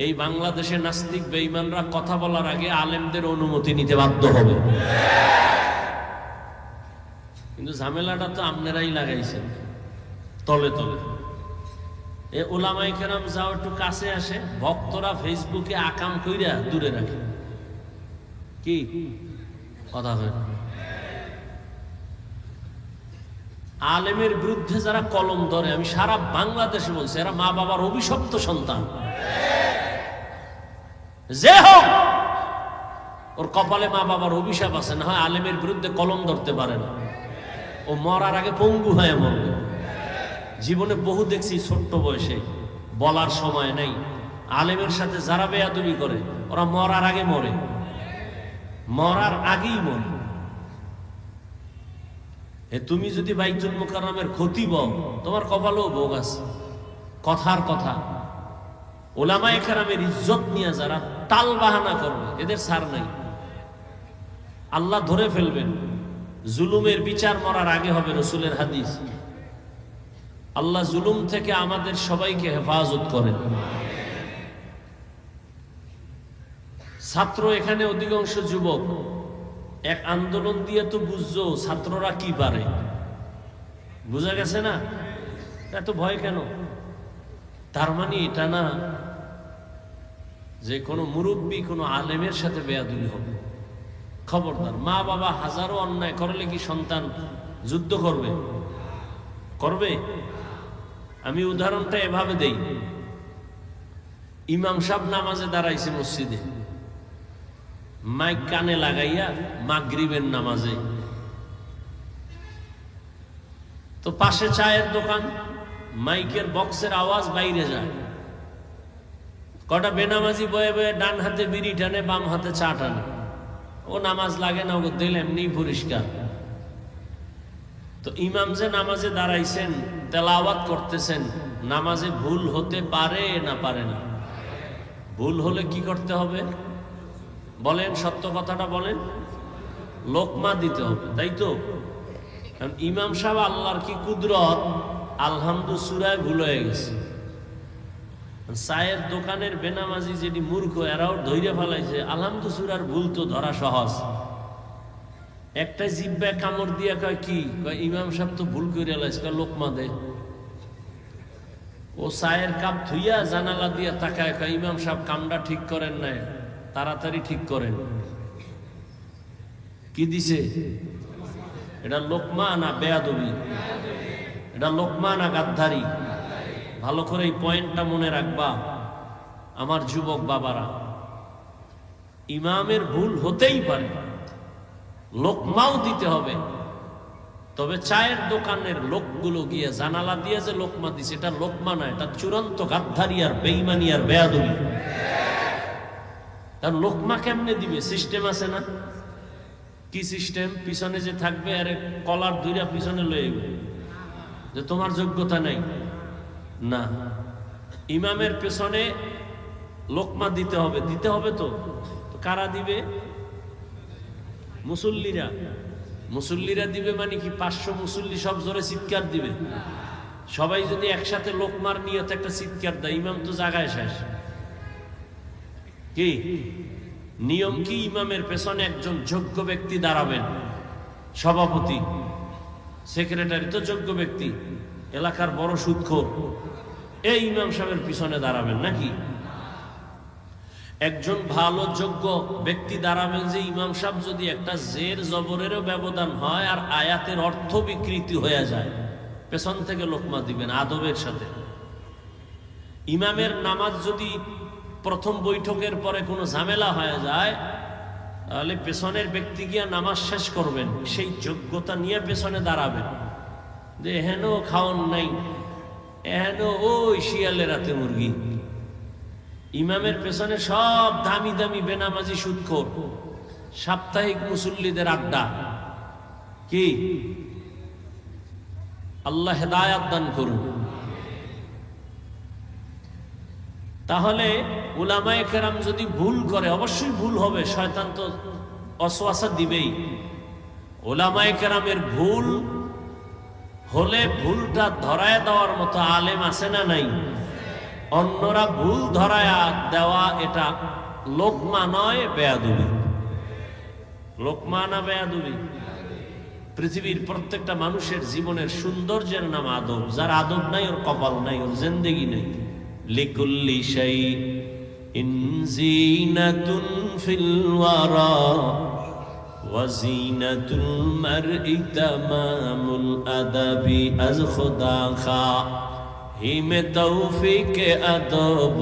এই বাংলাদেশে নাস্তিক বেঈমানরা কথা বলার আগে আলেমদের অনুমতি নিতে বাধ্য হবে। কিন্তু ঝামেলাটা তো আপনারাই লাগাইছেন তলে তলে। এ উলামায়ে কেরাম যাও একটু কাছে আসে, ভক্তরা ফেসবুকে আকাম কইরা দূরে রাখে। কি কথা হয়? আলেমের বিরুদ্ধে যারা কলম ধরে, আমি সারা বাংলাদেশে বলছি, এরা মা বাবার অভিশপ্ত সন্তান। যে হোক ওর কপালে মা বাবার অভিশাপ আছে, না হয় আলেমের বিরুদ্ধে কলম ধরতে পারে না। ও মরার আগে পঙ্গু হয়ে মরবে। জীবনে বহু দেখছি ছোট্ট বয়সে বলার সময় নেই, আলেমের সাথে যারা বেয়াদবি করে ওরা মরার আগে মরে, মরার আগেই মরে। তুমি যদি বাইতুল মুকাররমের খতিব, তোমার কপালেও ভোগ আছে। কথার কথা। উলামায়ে কেরামের ইজ্জত নিয়ে যারা তাল বাহানা করবে, এদের ছাড় নাই। আল্লাহ ধরে ফেলবেন। জুলুমের বিচার মরার আগে হবে, রাসূলের হাদিস। আল্লাহ জুলুম থেকে আমাদের সবাইকে হেফাজত করেন। ছাত্র এখানে অধিকাংশ যুবক। এক আন্দোলন দিয়ে তো বুঝছো ছাত্ররা কি পারে, বুঝা গেছে না? এত ভয় কেন? তার মানে এটা না যে কোনো মুরব্বী কোনো আলেমের সাথে বেয়াদবি হবে। খবরদার। মা বাবা হাজারো অন্যায় করলে কি সন্তান যুদ্ধ করবে? করবে? আমি উদাহরণটা এভাবে দেই। ইমাম সাহেব নামাজে দাঁড়াইছে মসজিদে, মাইক কানে লাগাইয়া মাগরিবের নামাজে। তো পাশে চায়ের দোকান, মাইকের বক্সের আওয়াজ বাইরে যায়। কটা বেনামাজি বয়ে বয়ে ডান হাতে বিড়ি টানে, বাম হাতে চা টানে। ও নামাজ লাগে না, ও দিল এমনি পরিষ্কার। তো ইমাম যে নামাজে দাঁড়াইছেন, তেলাওয়াত করতেছেন, নামাজে ভুল হতে পারে না পারে না? ভুল হলে কি করতে হবে বলেন? সত্য কথাটা বলেন। লোকমা দিতে হবে, তাই তো? ইমাম সাহেব আল্লাহর কি কুদরত, আলহামদু সূরায় ভুল হয়ে গেছে। চায়ের দোকানের বেনামাজি যেটি মূর্খ, এরাও ধৈর্য ফেলাইছে। আলহামদু সূরার ভুল তো ধরা সহজ। একটা জিব্বায় কামড় দিয়া কয় কি, কয় ইমাম সাহেব তো ভুল করে লাইছে, লোকমা দে। ও চায়ের কাপ ধুইয়া জানালা দিয়া তাকায়, কয় ইমাম সাহেব কামটা ঠিক করেন নাই, তাড়াতাড়ি ঠিক করেন। কি দিছে? এটা লোকমা না বেয়াদবি? এটা লোকমা না গাদ্দারি? ভালো করে এই পয়েন্টটা মনে রাখবা আমার যুবক বাবারা। ইমামের ভুল হতেই পারে, লোকমাও দিতে হবে, তবে চায়ের দোকানের লোকগুলো গিয়ে জানালা দিয়ে যে লোকমা দিছে, এটা লোকমা না, এটা চূড়ান্ত গাদ্দারি আর বেঈমানি আর বেয়াদবি। তার লোকমা কেমনে দিবে? সিস্টেম আছে না? কি সিস্টেম? পিছনে যে থাকবে আরে কলার ধইরা পিছনে লয়ে যে তোমার যোগ্যতা নাই না। ইমামের পেছনে লোকমা দিতে হবে, দিতে হবে তো। কারা দিবে? মুসল্লিরা। মুসল্লিরা দিবে মানে কি 500 মুসল্লি সব জোরে চিৎকার দিবে? সবাই যদি একসাথে লোকমার নিয়ত একটা চিৎকার দেয়, ইমাম তো জায়গায় শেষ। কি নিয়ম? কি ইমামের পেছনে একজন যোগ্য ব্যক্তি দাঁড়াবেন, সভাপতি, সেক্রেটারি তো যোগ্য ব্যক্তি, এলাকার বড় সুদখোর, এই ইমাম সাহেবের পিছনে দাঁড়াবেন নাকি? একজন ভালো যোগ্য ব্যক্তি দাঁড়াবেন যে ইমাম সাহেব যদি একটা জের জবরেরও ব্যবধান হয় আর আয়াতের অর্থ বিকৃতি হয়ে যায়, পেছন থেকে লোকমা দিবেন আদবের সাথে। ইমামের নামাজ যদি প্রথম বৈঠকের পরে কোনো ঝামেলা হয়ে যায়, তাহলে পেছনের ব্যক্তি গিয়া নামাজ শেষ করবেন, সেই যোগ্যতা নিয়ে পেছনে দাঁড়াবেন যে হেন খাওন নাই, হেন ওই শিয়ালের রাতে মুরগি। ইমামের পেছনে সব দামি দামি বেনামাজি সুদখোর, সাপ্তাহিক মুসল্লিদের আড্ডা। কি আল্লাহ হেদায়াত দান করুন। তাহলে উলামায়ে কেরাম যদি ভুল করে, অবশ্যই ভুল হবে, শয়তান তো ওয়াসওয়াসা দিবেই। উলামায়ে কেরামের ভুল হলে ভুলটা ধরায় দেওয়ার মতো আলেম আছে না নাই? অন্যরা ভুল ধরায় দেওয়া এটা লোকমা নয়, বেয়াদবি। লোকমা না বেয়াদবি? পৃথিবীর প্রত্যেকটা মানুষের জীবনের সৌন্দর্যের নাম আদব। যার আদব নাই ওর কপাল নাই, ওর জিন্দেগি নাই। লিকুল্লি শাইইন যিনাতুন ফিল ওয়ারা ওয়া যিনাতুল মারই তামামুল আদাবি আজ খুদা খা হিমে তৌফিক আদব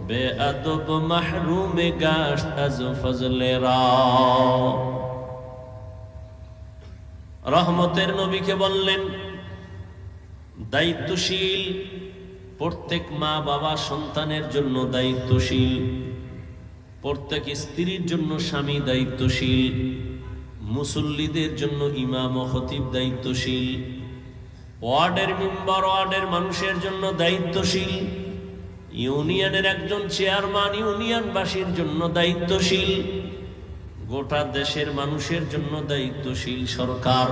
বে আদব মাহরুম গাশত আজ ফজলে রা। রহমতের নবীকে বললেন দায়িত্বশীল। প্রত্যেক মা বাবা সন্তানের জন্য দায়িত্বশীল, প্রত্যেক স্ত্রীর জন্য স্বামী দায়িত্বশীল, মুসল্লিদের জন্য ইমাম ও খতিব দায়িত্বশীল, ওয়ার্ডের মেম্বার ওয়ার্ডের মানুষের জন্য দায়িত্বশীল, ইউনিয়নের একজন চেয়ারম্যান ইউনিয়নবাসীর জন্য দায়িত্বশীল, গোটা দেশের মানুষের জন্য দায়িত্বশীল সরকার,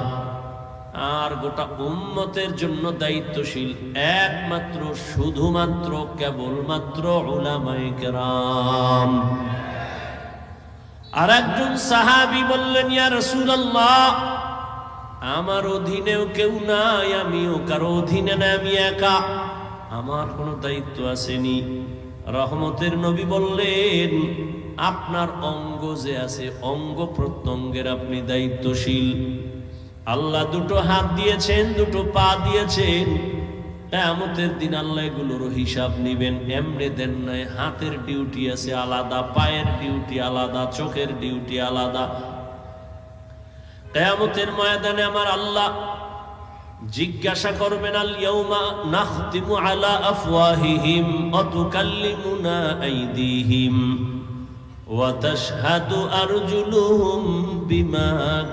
আর গোটা উম্মতের জন্য দায়িত্বশীল একমাত্র শুধুমাত্র কেবলমাত্র উলামায়ে কেরাম। আর একজন সাহাবী বললেন, ইয়া রাসূলুল্লাহ, আমার অধীনেও কেউ নাই, আমিও কারো অধীনে না, আমি একা, আমার কোনো দায়িত্ব আসেনি। রহমতের নবী বললেন, আপনার অঙ্গ যে আছে, অঙ্গ প্রত্যঙ্গের আপনি দায়িত্বশীল। আল্লাহ দুটো হাত দিয়েছেন, দুটো পা দিয়েছেন, কিয়ামতের দিন আল্লাহ এগুলোর হিসাব নিবেন। এমনি দেন নাই, হাতের ডিউটি আছে আলাদা, পায়ের ডিউটি আলাদা, চোখের ডিউটি আলাদা। কিয়ামতের ময়দানে আমার আল্লাহ জিজ্ঞাসা করবেন, আল ইয়াউমা নাখতিমু আলা আফওয়াহিহিম ওয়া তুকাল্লিমুনা আইদিহিম ওয়া তাশহাদু আরজুলুহুম বিমা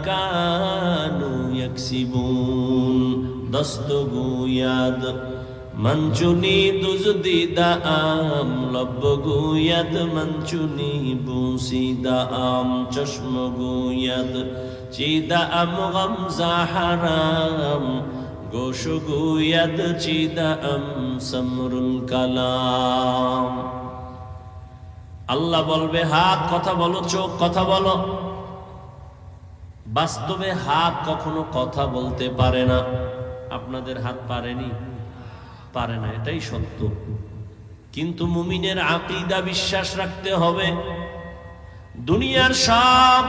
কানু ইয়াকসিবুন। দস্তগুয়াদ মঞ্চুনি দুজদিদা আম লব্বগুয়াদ মঞ্চুনি বুসিদা আম চশমগুয়াদ চিদা আম গামজা হারাম গোশগুয়াদ চিদা আম সমরুল কালাম। আল্লাহ বলবে, হাত কথা বলো, চোখ কথা বলো। বাস্তবে হাত কখনো কথা বলতে পারে না। আপনাদের হাত পারেনি? পারে না, এটাই সত্য। কিন্তু মুমিনের আকীদা বিশ্বাস রাখতে হবে, দুনিয়ার সব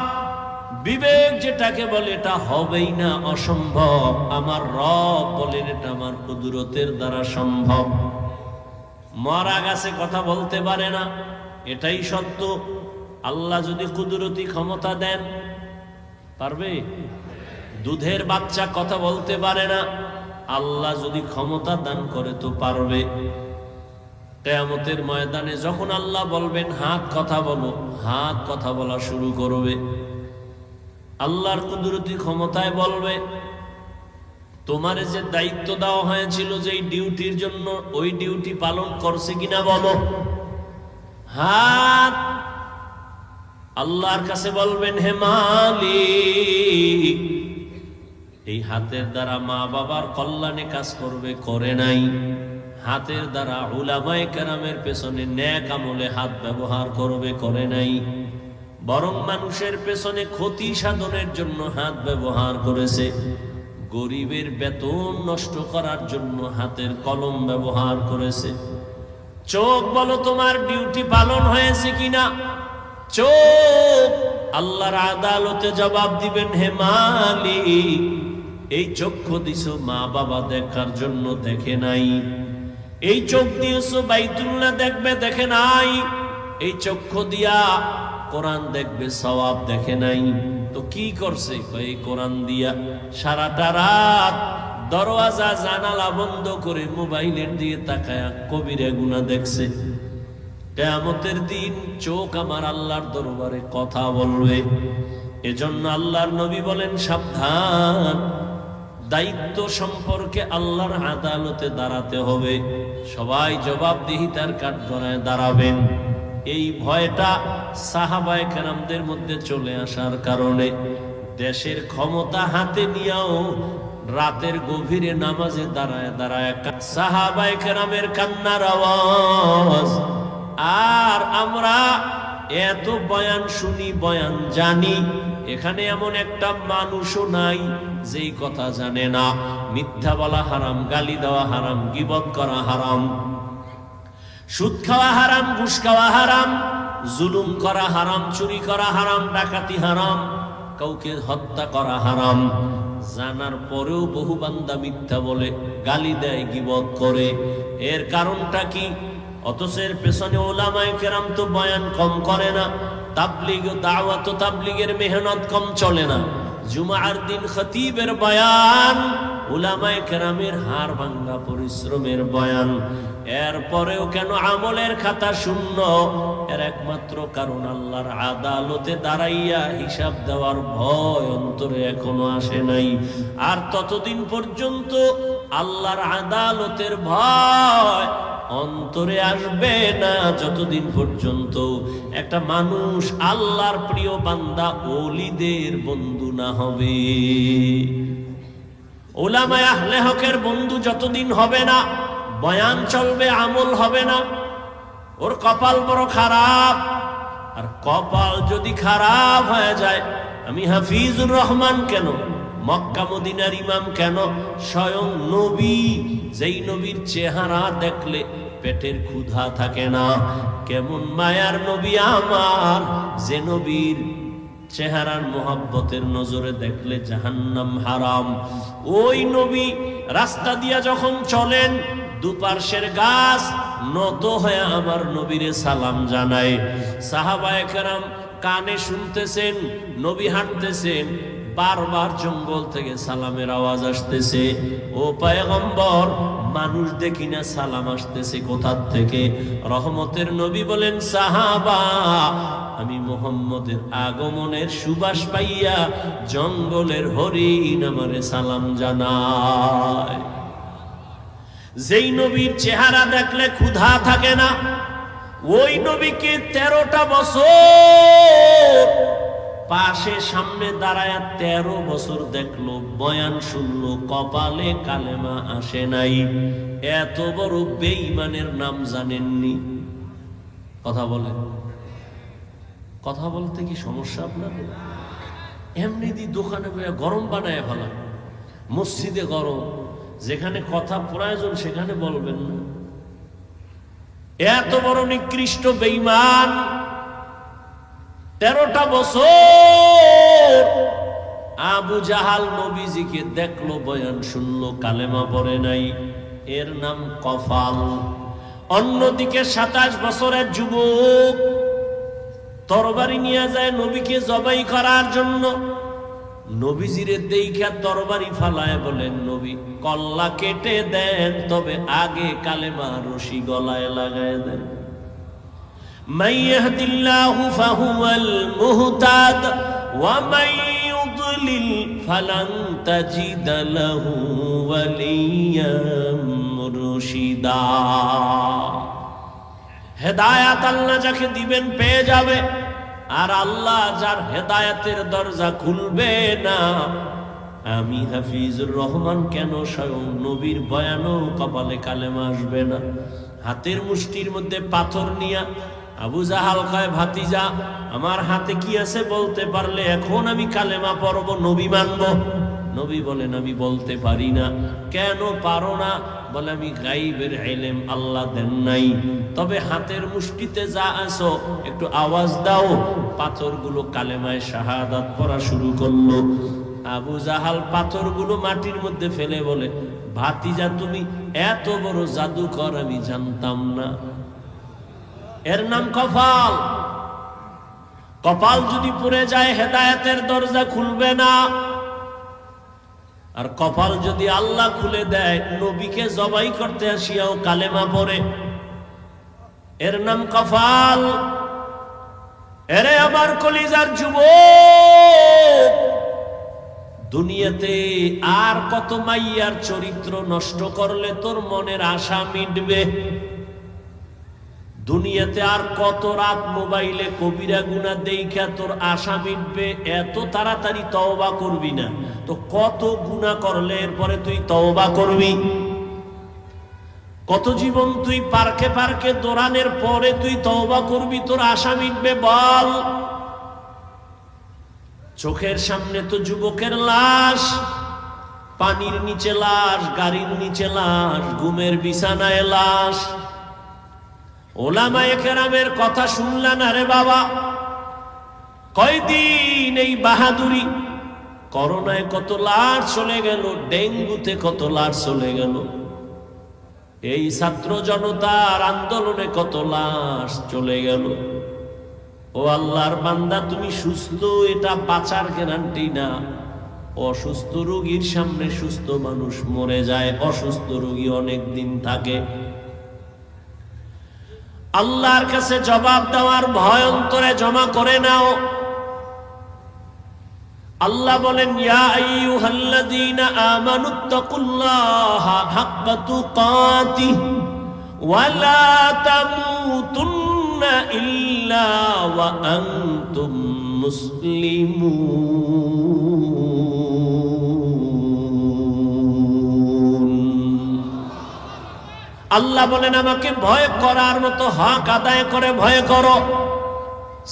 বিবেক যেটাকে বলে এটা হবেই না, অসম্ভব। আমার রব বলেন এটা আমার কুদরতের দ্বারা সম্ভব। মরা গাছে কথা বলতে পারে না, এটাই সত্য। আল্লাহ যদি কুদরতি ক্ষমতা দেন, পারবে? দুধের বাচ্চা কথা বলতে পারে না, আল্লাহ যদি ক্ষমতা দান করে তো পারবে। কিয়ামতের ময়দানে যখন আল্লাহ বলবেন হাত কথা বলো, হাত কথা বলা শুরু করবে। আল্লাহর কুদরতি ক্ষমতায় বলবে তোমারে যে দায়িত্ব দেওয়া হয়েছিল যে ডিউটির জন্য, ওই ডিউটি পালন করছে কিনা বলো। হাত আল্লাহর কাছে বলবেন হে মালিক, এই হাতের দ্বারা মা বাবার কল্যাণে কাজ করবে, করে নাই। হাতের দ্বারা উলামায়ে কেরামের পেছনে নেক আমলে হাত ব্যবহার করবে, করে নাই। বরং মানুষের পেছনে ক্ষতি সাধনের জন্য হাত ব্যবহার করেছে। গরিবের বেতন নষ্ট করার জন্য হাতের কলম ব্যবহার করেছে। চোখ বলো তোমার ডিউটি পালন হয়েছে কিনা। চোখ আল্লাহর আদালতে জবাব দিবেন হে মালিক, এই চক্ষু দিছো মা বাবা দেখার জন্য, দেখে নাই। এই চোখ দিয়েছো বাইতুল্লাহ দেখবে, দেখে নাই। এই চক্ষু দিয়া কোরআন দেখবে, সওয়াব দেখে নাই। তো কি করছে? এই কোরআন দিয়া সারাটা রাত দরওয়াজা জানালা বন্ধ করে মোবাইলের দিয়ে তাকায়া কবিরা গুনাহ দেখছে। কিয়ামতের দিন চোখ আমার আল্লাহর দরবারে কথা বলবে। এজন্য আল্লাহর নবী বলেন সাবধান, দায়িত্ব সম্পর্কে আল্লাহর আদালতে দাঁড়াতে হবে। সবাই জবাবদিহিতার কাঠগড়ায় দাঁড়াবেন। এই ভয়টা সাহাবায়ে কেরামদের মধ্যে চলে আসার কারণে দেশের ক্ষমতা হাতে নিয়েও রাতের গভীরে নামাজে দাঁড়ায় দাঁড়ায় সাহাবায়ে কেরামের কান্নার আওয়াজ। আর আমরা এত বয়ান শুনি, বয়ান জানি, এখানে এমন একটা মানুষও নাই যেই কথা জানে না। মিথ্যা বলা হারাম, গালি দেওয়া হারাম, গীবত করা হারাম, সুদ খাওয়া হারাম, ঘুষ খাওয়া হারাম, জুলুম করা হারাম, চুরি করা হারাম, ডাকাতি হারাম, কাউকে হত্যা করা হারাম। জানার পরেও বহু বান্দা মিথ্যা বলে, গালি দেয়, গীবত করে। এর কারণটা কি? অথচ এর পেছনে উলামায়ে কেরাম তো বয়ান কম করে না, তাবলীগ ও দাওয়াত ও তাবলীগের মেহনত কম চলে না। জুমার দিন খতিবের বয়ান, উলামায়ে কেরামের হাড় ভাঙ্গা পরিশ্রমের বয়ান। এরপরেও কেন আমলের খাতা শূন্য? এর একমাত্র কারণ আল্লাহর আদালতে দাঁড়াইয়া হিসাব দেওয়ার ভয় অন্তরে এখনো আসে নাই। আর ততদিন পর্যন্ত আল্লাহর আদালতের ভয় অন্তরে আসবে না যতদিন পর্যন্ত একটা মানুষ আল্লাহর প্রিয় বান্দা ওলিদের বন্ধু না হবে। উলামায়ে আহলে হকের বন্ধু যতদিন হবে না, বয়ান চলবে, আমল হবে না। ওর কপাল বড় খারাপ। আর কপাল যদি খারাপ হয়ে যায়, আমি হাফিজুর রহমান কেন, মক্কা মদিনার ইমাম কেন, স্বয়ং নবী, যেই নবীর চেহারা দেখলে পেটের ক্ষুধা থাকে না, কেমন মায়ার নবী আমার, যে নবীর চেহারার মোহাব্বতের নজরে দেখলে জাহান্নাম হারাম। ওই নবী রাস্তা দিয়া যখন চলেন, দুপার্শ্বের গাছ নত হয়ে আমার নবীরে সালাম জানায়। সাহাবায়ে কেরাম কানে শুনতেছেন, নবী হাঁটতেছেন, বারবার জঙ্গল থেকে সালামের আওয়াজ আসতেছে। ও পয়গম্বর, মানুষ দেখি না, সালাম আসতেছে কোথা থেকে? রহমতের নবী বলেন, সাহাবা, আমি মুহাম্মদের আগমনের সুবাস পাইয়া জঙ্গলের হরিণ আমারে সালাম জানায়। যেই নবীর চেহারা দেখলে ক্ষুধা থাকে না, ওই নবীকে 13টা বছর পাশে সামনে দাঁড়ায় 13 বছর দেখলো, বয়ান শুনলো, কপালে কালেমা আসে নাই। এত বড় বেঈমানের নাম জানেননি? কথা বলেন, কথা বলতে কি সমস্যা আপনার? এমনি দি দোকানে বইয়া গরম বানায় ফেলা, মসজিদে গরম, যেখানে কথা প্রয়োজন সেখানে বলবেন না। এত বড় নিকৃষ্ট বেঈমান 13টা বছর আবু জাহাল নবীজিকে দেখলো, বয়ান শুনলো, কালেমা পড়ে নাই। এর নাম কফাল। অন্যদিকে 27 বছরের যুবক তরবারি নিয়ে যায় নবীকে জবাই করার জন্য। নবীজিরে দেইখা তরবারি ফালায় বলেন, নবী কল্লা কেটে দেন, তবে আগে কালেমা রশি গলায় লাগায় দেন। মান ইয়াহদিল্লাহু ফাহুয়াল মুহতাদ ওয়া মান ইউদ্লিল ফালান তাজিদা লাহু ওয়ালিয়াম মুরশিদা। হেদায়েত আল্লাহ যাকে দিবেন পেয়ে যাবে, আর আল্লাহ যার হেদায়েতের দরজা খুলবে না, আমি হাফিজুর রহমান কেন স্বয়ং নবীর বয়ানও কপালে কালেমা আসবে না। হাতের মুষ্টির মধ্যে পাথর নিয়া আবু জাহাল কয়, ভাতিজা আমার হাতে কি আছে বলতে পারলে এখন আমি কালেমা পড়ব, নবী মানব। নবী বলেন, আমি বলতে পারি না। কেন পারো না? বলে, আমি গাইবের ইলম আল্লাহ দেন নাই, তবে হাতের মুষ্টিতে যা আছো একটু আওয়াজ দাও। পাথরগুলো কালেমায় শাহাদাত পড়া শুরু করলো। আবু জাহাল পাথরগুলো মাটির মধ্যে ফেলে বলে, ভাতিজা তুমি এত বড় জাদুকর আমি জানতাম না। এর নাম কপাল। কপাল যদি পুড়ে যায় হেদায়েতের দরজা খুলবে না। আর কপাল যদি আল্লাহ খুলে দেয়, নবীকে জবাই করতে আসিয়াও কালেমা পড়ে, এর নাম কপাল। এরে আমার কলিজার যুবক, দুনিয়াতে আর কত মাইয়ার চরিত্র নষ্ট করলে তোর মনের আশা মিটবে? দুনিয়াতে আর কত রাত মোবাইলে কবিরা গুনাহ দেইখা তোর আশা মিটবে? এত তাড়াতাড়ি তওবা করবি না তো কত গুনাহ করলে এরপরে তুই তওবা করবি? কত জীবন তুই পার্কে পার্কে দৌড়ানোর পরে তুই তওবা করবি, তোর আশা মিটবে বল? চোখের সামনে তো যুবকের লাশ, পানির নিচে লাশ, গাড়ির নিচে লাশ, ঘুমের বিছানায় লাশ। ওলামায়ে কেরামের কথা শুনলা না রে বাবা? কয়দিন এই বাহাদুরি? করোনায় কত লাশ চলে গেল, ডেঙ্গুতে কত লাশ চলে গেল, এই ছাত্র জনতার আন্দোলনে কত লাশ চলে গেল। ও আল্লাহর বান্দা, তুমি সুস্থ, এটা বাঁচার গ্যারান্টি না। অসুস্থ রোগীর সামনে সুস্থ মানুষ মরে যায়, অসুস্থ রোগী অনেক দিন থাকে। আল্লাহর কাছে জবাব দেওয়ার ভয় অন্তরে জমা করে নাও। আল্লাহ বলেন, ইয়া আইয়ুহাল্লাযীনা আমানুত্তাকুল্লাহা হাক্কা তুকাতিহ ওয়া লা তামুতুন্না ইল্লা ওয়া আনতুম মুসলিমুন। আল্লাহ বলেন, আমাকে ভয় করার মতো হক আদায় করে ভয় করো।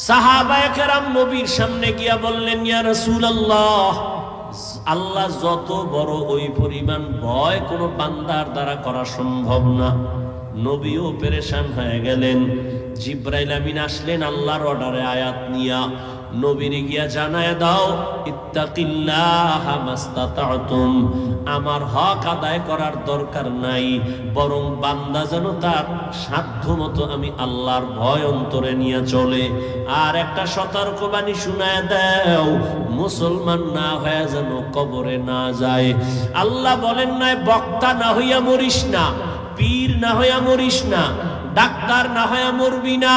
সাহাবায়ে কেরাম নবীর সামনে গিয়া বললেন, ইয়া রাসূলুল্লাহ, আল্লাহ যত বড় ওই পরিমাণ ভয় কোনো বান্দার দ্বারা করা সম্ভব না। নবীও পেরেশান হয়ে গেলেন। জিবরাইল আমিন আসলেন আল্লাহর অর্ডারে আয়াত নিয়া, নবীরে গিয়া জানায় দাও, ইত্তাকিল্লাহা মাস্তাতাতুম, আমার হক আদায় করার দরকার নাই, বরং বান্দা যেন তার সাধ্যমতো আমি আল্লাহর ভয় অন্তরে নিয়ে চলে। আর একটা সতর্কবাণী শুনায় দাও, মুসলমান না হয়ে যেন কবরে না যায়। আল্লাহ বলেন নাই, বক্তা না হইয়া মরিস না, পীর না হইয়া মরিস না, ডাক্তার না হইয়া মরবি না।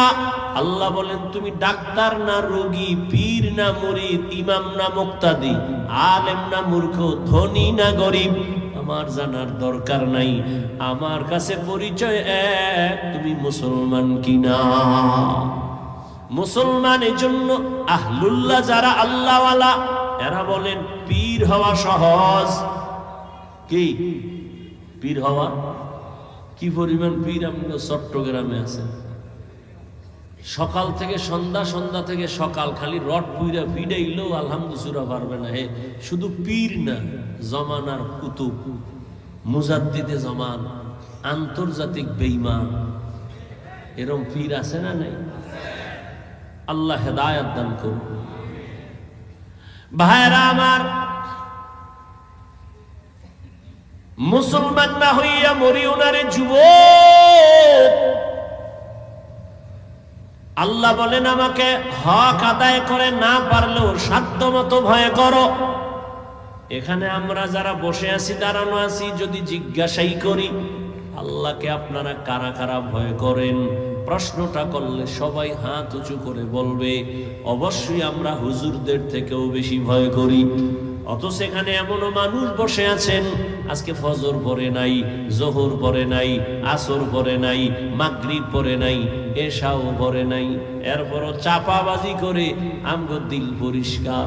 আল্লাহ বলেন, তুমি ডাক্তার না রোগী, পীর না মুরিদ, ইমাম না মুক্তাদি, আলেম না মূর্খ, ধনী না গরিব, আমার জানার দরকার নাই। আমার কাছে পরিচয় এক, তুমি মুসলমান কিনা। মুসলমানের জন্য আহলুল্লাহ যারা আল্লাহওয়ালা, এরা বলেন পীর হওয়া সহজ। কি পীর হওয়া? কি পরিমাণ পীর আমরা চট্টগ্রামে আছে। সকাল থেকে সন্ধ্যা, সন্ধ্যা থেকে সকাল, খালি রড পুইরা পিডাইলেও আলহামদুলিল্লাহ পারবে না। হে শুধু পীর না, জমানার কুতুব, মুজাদ্দিদে জামান, আন্তর্জাতিক বেঈমান, এরকম পীর আছে না নাই? আল্লাহ হেদায়েত দান করুন। ভাইরা আমার, মুসলমান না হইয়া মরিও না রে যুবক। আল্লাহ বলেন, আমাকে হক আদায় করে না পারলেও সাধ্য মতো ভয় করো। এখানে আমরা যারা বসে আছি, দাঁড়ানো আছি, যদি জিজ্ঞাসাই করি আল্লাহকে আপনারা কারা কারা ভয় করেন, প্রশ্নটা করলে সবাই হাত উঁচু করে বলবে অবশ্যই আমরা হুজুরদের থেকেও বেশি ভয় করি। অথচ এখানে এমনও মানুষ বসে আছেন আজকে ফজর পড়ে নাই, জোহর পড়ে নাই, আসর পড়ে নাই, মাগরিব পড়ে নাই, এশাও পড়ে নাই, এরপরও চাপাবাজি করে আমগো দিল পরিষ্কার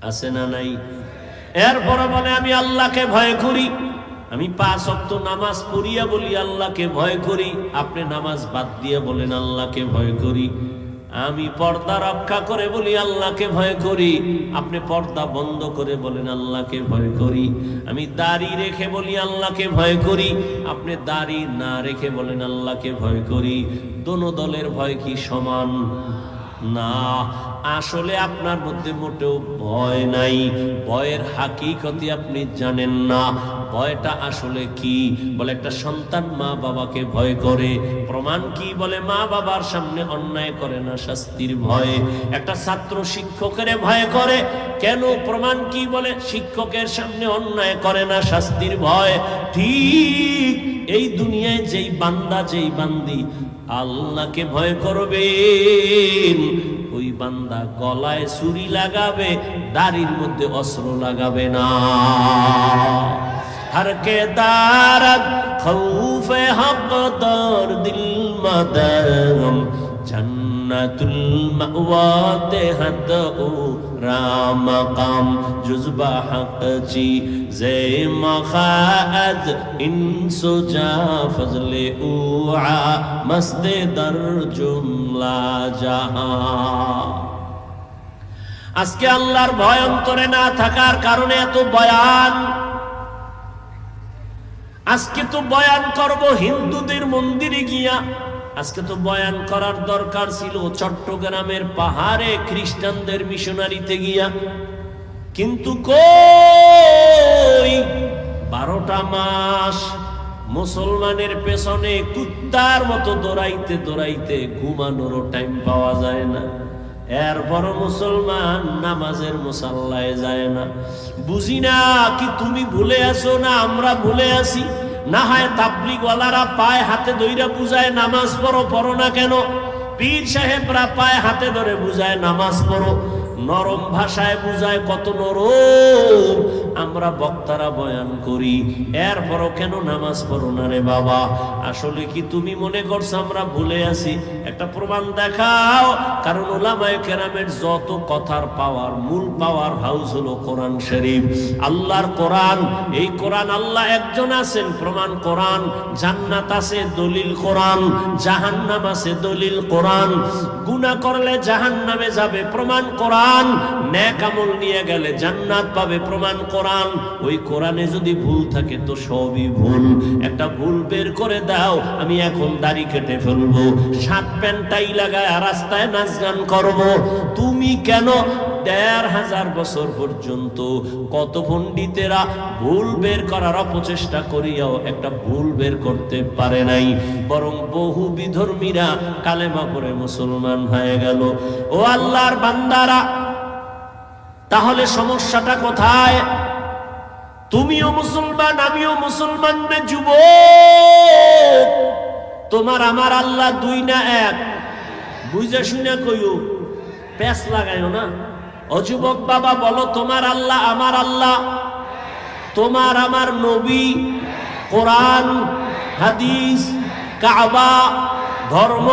আছে না নাই? এরপরও বলে আমি আল্লাহকে ভয় করি, আমি 5 ওয়াক্ত নামাজ পড়িয়া বলি আল্লাহকে ভয় করি। আপনি নামাজ বাদ দিয়ে বলেন আল্লাহকে ভয় করি। আমি পর্দা রক্ষা করে বলি আল্লাহকে ভয় করি, আপনি পর্দা বন্ধ করে বলেন আল্লাহকে ভয় করি। আমি দাড়ি রেখে বলি আল্লাহকে ভয় করি, আপনি দাড়ি না রেখে বলেন আল্লাহকে ভয় করি। দোনো দলের ভয় কি সমান? না, আসলে আপনার মধ্যে মোটেও ভয় নাই। ভয়ের হাকিকতি আপনি জানেন না। ভয়টা আসলে কি? বলে একটা সন্তান মা বাবাকে ভয় করে। প্রমাণ কি? বলে মা বাবার সামনে অন্যায় করে না, শাস্তির ভয়ে। একটা ছাত্র শিক্ষকের ভয় করে কেন? প্রমাণ কি? বলে শিক্ষকের সামনে অন্যায় করে না, শাস্তির ভয়। ঠিক এই দুনিয়ায় যেই বান্দা, যেই বান্দি আল্লাহকে ভয় করবেন, ওই বান্দা গলায় ছুরি লাগাবে, দাড়ির মধ্যে অস্ত্র লাগাবে না। हर के दारद खौफ हक दर दिल मदम जन्नतुल मअवा देहत ओ राम काम जुज़बा हक जी जे मखाद इंसुजा फजले उआ मस्ते दर जुमला जहां। আজকে আল্লাহর ভয় অন্তরে না থাকার কারণে এত বয়ান। আজকে তো বয়ান করব হিন্দুদের মন্দিরে গিয়া, আজকে তো বয়ান করার দরকার ছিল চট্টগ্রামের পাহাড়ে খ্রিস্টানদের মিশনারিতে গিয়া, কিন্তু কই 12টা মাস মুসলমানের পেছনে কুত্তার মতো দৌড়াইতে দৌড়াইতে ঘুমানোরও টাইম পাওয়া যায় না। এরপর মুসলমান নামাজের মুসাল্লায় যায় না। বুঝি না কি তুমি ভুলে আছো না আমরা ভুলে আছি? না হয় তাবলিগওয়ালারা পায়ে হাতে ধইরা বুঝায় নামাজ পড়ো, পড়ো না কেন? পীর সাহেবরা পায়ে হাতে ধরে বুঝায় নামাজ পড়ো, নরম ভাষায় বুঝায়, কত নরম। আমরা বক্তারা বয়ান করি, এরপরও কেন নামাজ পড়ো না রে বাবা? আসলে কি তুমি মনে করছো আমরা ভুলে আছি? একটা প্রমাণ দেখাও। কারণ উলামায়ে কেরামের যত কথার পাওয়ার, মূল পাওয়ার হাউস হলো কোরআন শরীফ, আল্লাহর কোরআন। এই কোরআন আল্লাহ একজন আছেন, প্রমাণ কোরআন। জান্নাত আছে, দলিল কোরআন। জাহান্নাম আছে, দলিল কোরআন। গুনাহ করলে জাহান্নামে যাবে, প্রমাণ কোরআন। নেক আমল নিয়ে গেলে জান্নাত পাবে, প্রমাণ কোরআন। ওই কোরআনে যদি ভুল থাকে তো সবই ভুল। একটা ভুল বের করে দাও, আমি এখন দাড়ি কেটে ফেলবো, শার্ট প্যান্ট টাই লাগায় রাস্তায় নাচ গান করবো। তুমি কেন 1500 বছর পর্যন্ত কত পণ্ডিতেরা ভুল বের করার অপচেষ্টা করিয়াও একটা ভুল বের করতে পারে নাই, বরং বহু বিধর্মীরা কালেমা পড়ে মুসলমান হয়ে গেল। ও আল্লাহর বান্দারা, তাহলে সমস্যাটা কোথায়? তুমিও মুসলমান, আমিও মুসলমান রে যুবক। তোমার আমার আল্লাহ দুই না এক? বুঝে শুনে কইও, প্যাচ লাগাইও না। ও যুবক বাবা বলো, তোমার আল্লাহ আমার আল্লাহ, তোমার আমার নবী, কোরআন, হাদিস, কাবা, ধর্ম,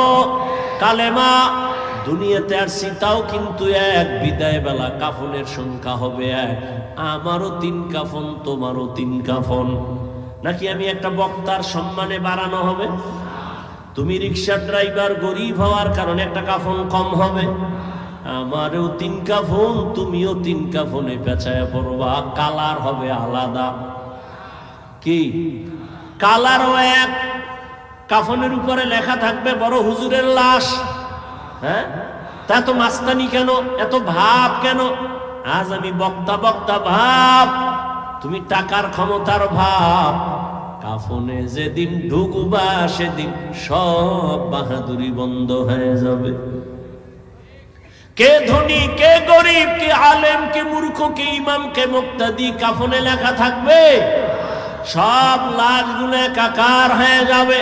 কালেমা, দুনিয়াতে আর সীতাও কিন্তু এক। বিদায় বেলা কাফনের সংখ্যা হবে এক। আমারও 3 কাফন, তোমারও 3 কাফন। নাকি আমি একটা বক্তার সম্মানে বাড়ানো হবে? তুমি রিক্সা ড্রাইভার, গরিব হওয়ার কারণে একটা কাফন কম হবে? আমারও 3 কাফন, তুমিও 3 কাফনে পেঁচায়া পড়বা। কালার হবে আলাদা। কি কালারও এক। কাফনের উপরে লেখা থাকবে বড় হুজুরের লাশ। হ্যাঁ, তা এত মাস্তানি কেন? এত ভাব কেন? আজ আমি বক্তা বক্তা ভাব, তুমি টাকার ক্ষমতার ভাব। কাফনে যেদিন ঢুকবা সেদিন সব বাহাদুরি বন্ধ হয়ে যাবে। কে ধনী, কে গরিব, কে আলেম, কে মূর্খ, কে ইমাম, কে মুক্তাদি, কাফনে লেখা থাকবে? সব লাশগুলো একাকার হয়ে যাবে।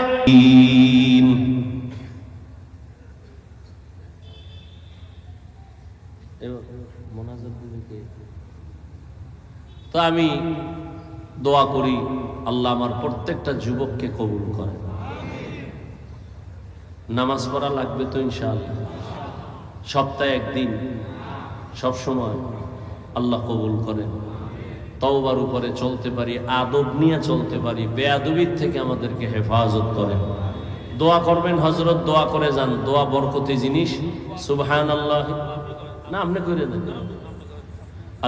তো আমি দোয়া করি আল্লাহ আমার প্রত্যেকটা যুবককে কবুল করে। নামাজ পড়া লাগবে তো ইনশাআল্লাহ, সপ্তাহে একদিন, সব সময় আল্লাহ কবুল করেন। তওবার উপরে চলতে পারি, আদব নিয়ে চলতে পারি, বেয়াদবির থেকে আমাদেরকে হেফাজত করেন। দোয়া করবেন, হযরত দোয়া করে যান, দোয়া বরকতি জিনিস। সুবহানাল্লাহ না আপনি করে দেন।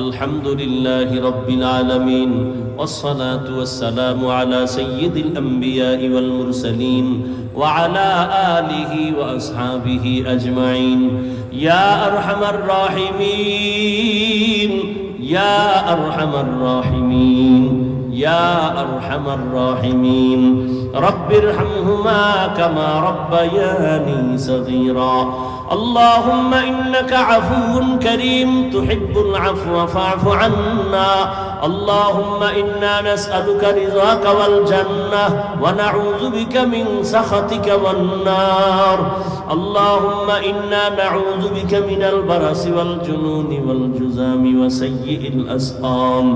আলহামদুলিল্লাহি রাব্বিল আলামিন ওয়াসসালাতু ওয়াসসালামু আলা সাইয়্যিদিল আমবিয়াই ওয়াল মুরসালিন ওয়া আলা আলিহি ওয়া আসহাবিহি আজমাইন। ইয়া আরহামার রাহিমিন, ইয়া আরহামার রাহিমিন, ইয়া আরহামার রাহিমিন। রব্বিরহামহুমা কামা রব্বায়ানি সগীরা। اللهم إنك عفو كريم تحب العفو فاعف عنا. اللهم إنا نسألك رضاك والجنة ونعوذ بك من سخطك والنار. اللهم إنا نعوذ بك من البرص والجنون والجذام وسيء الأسقام.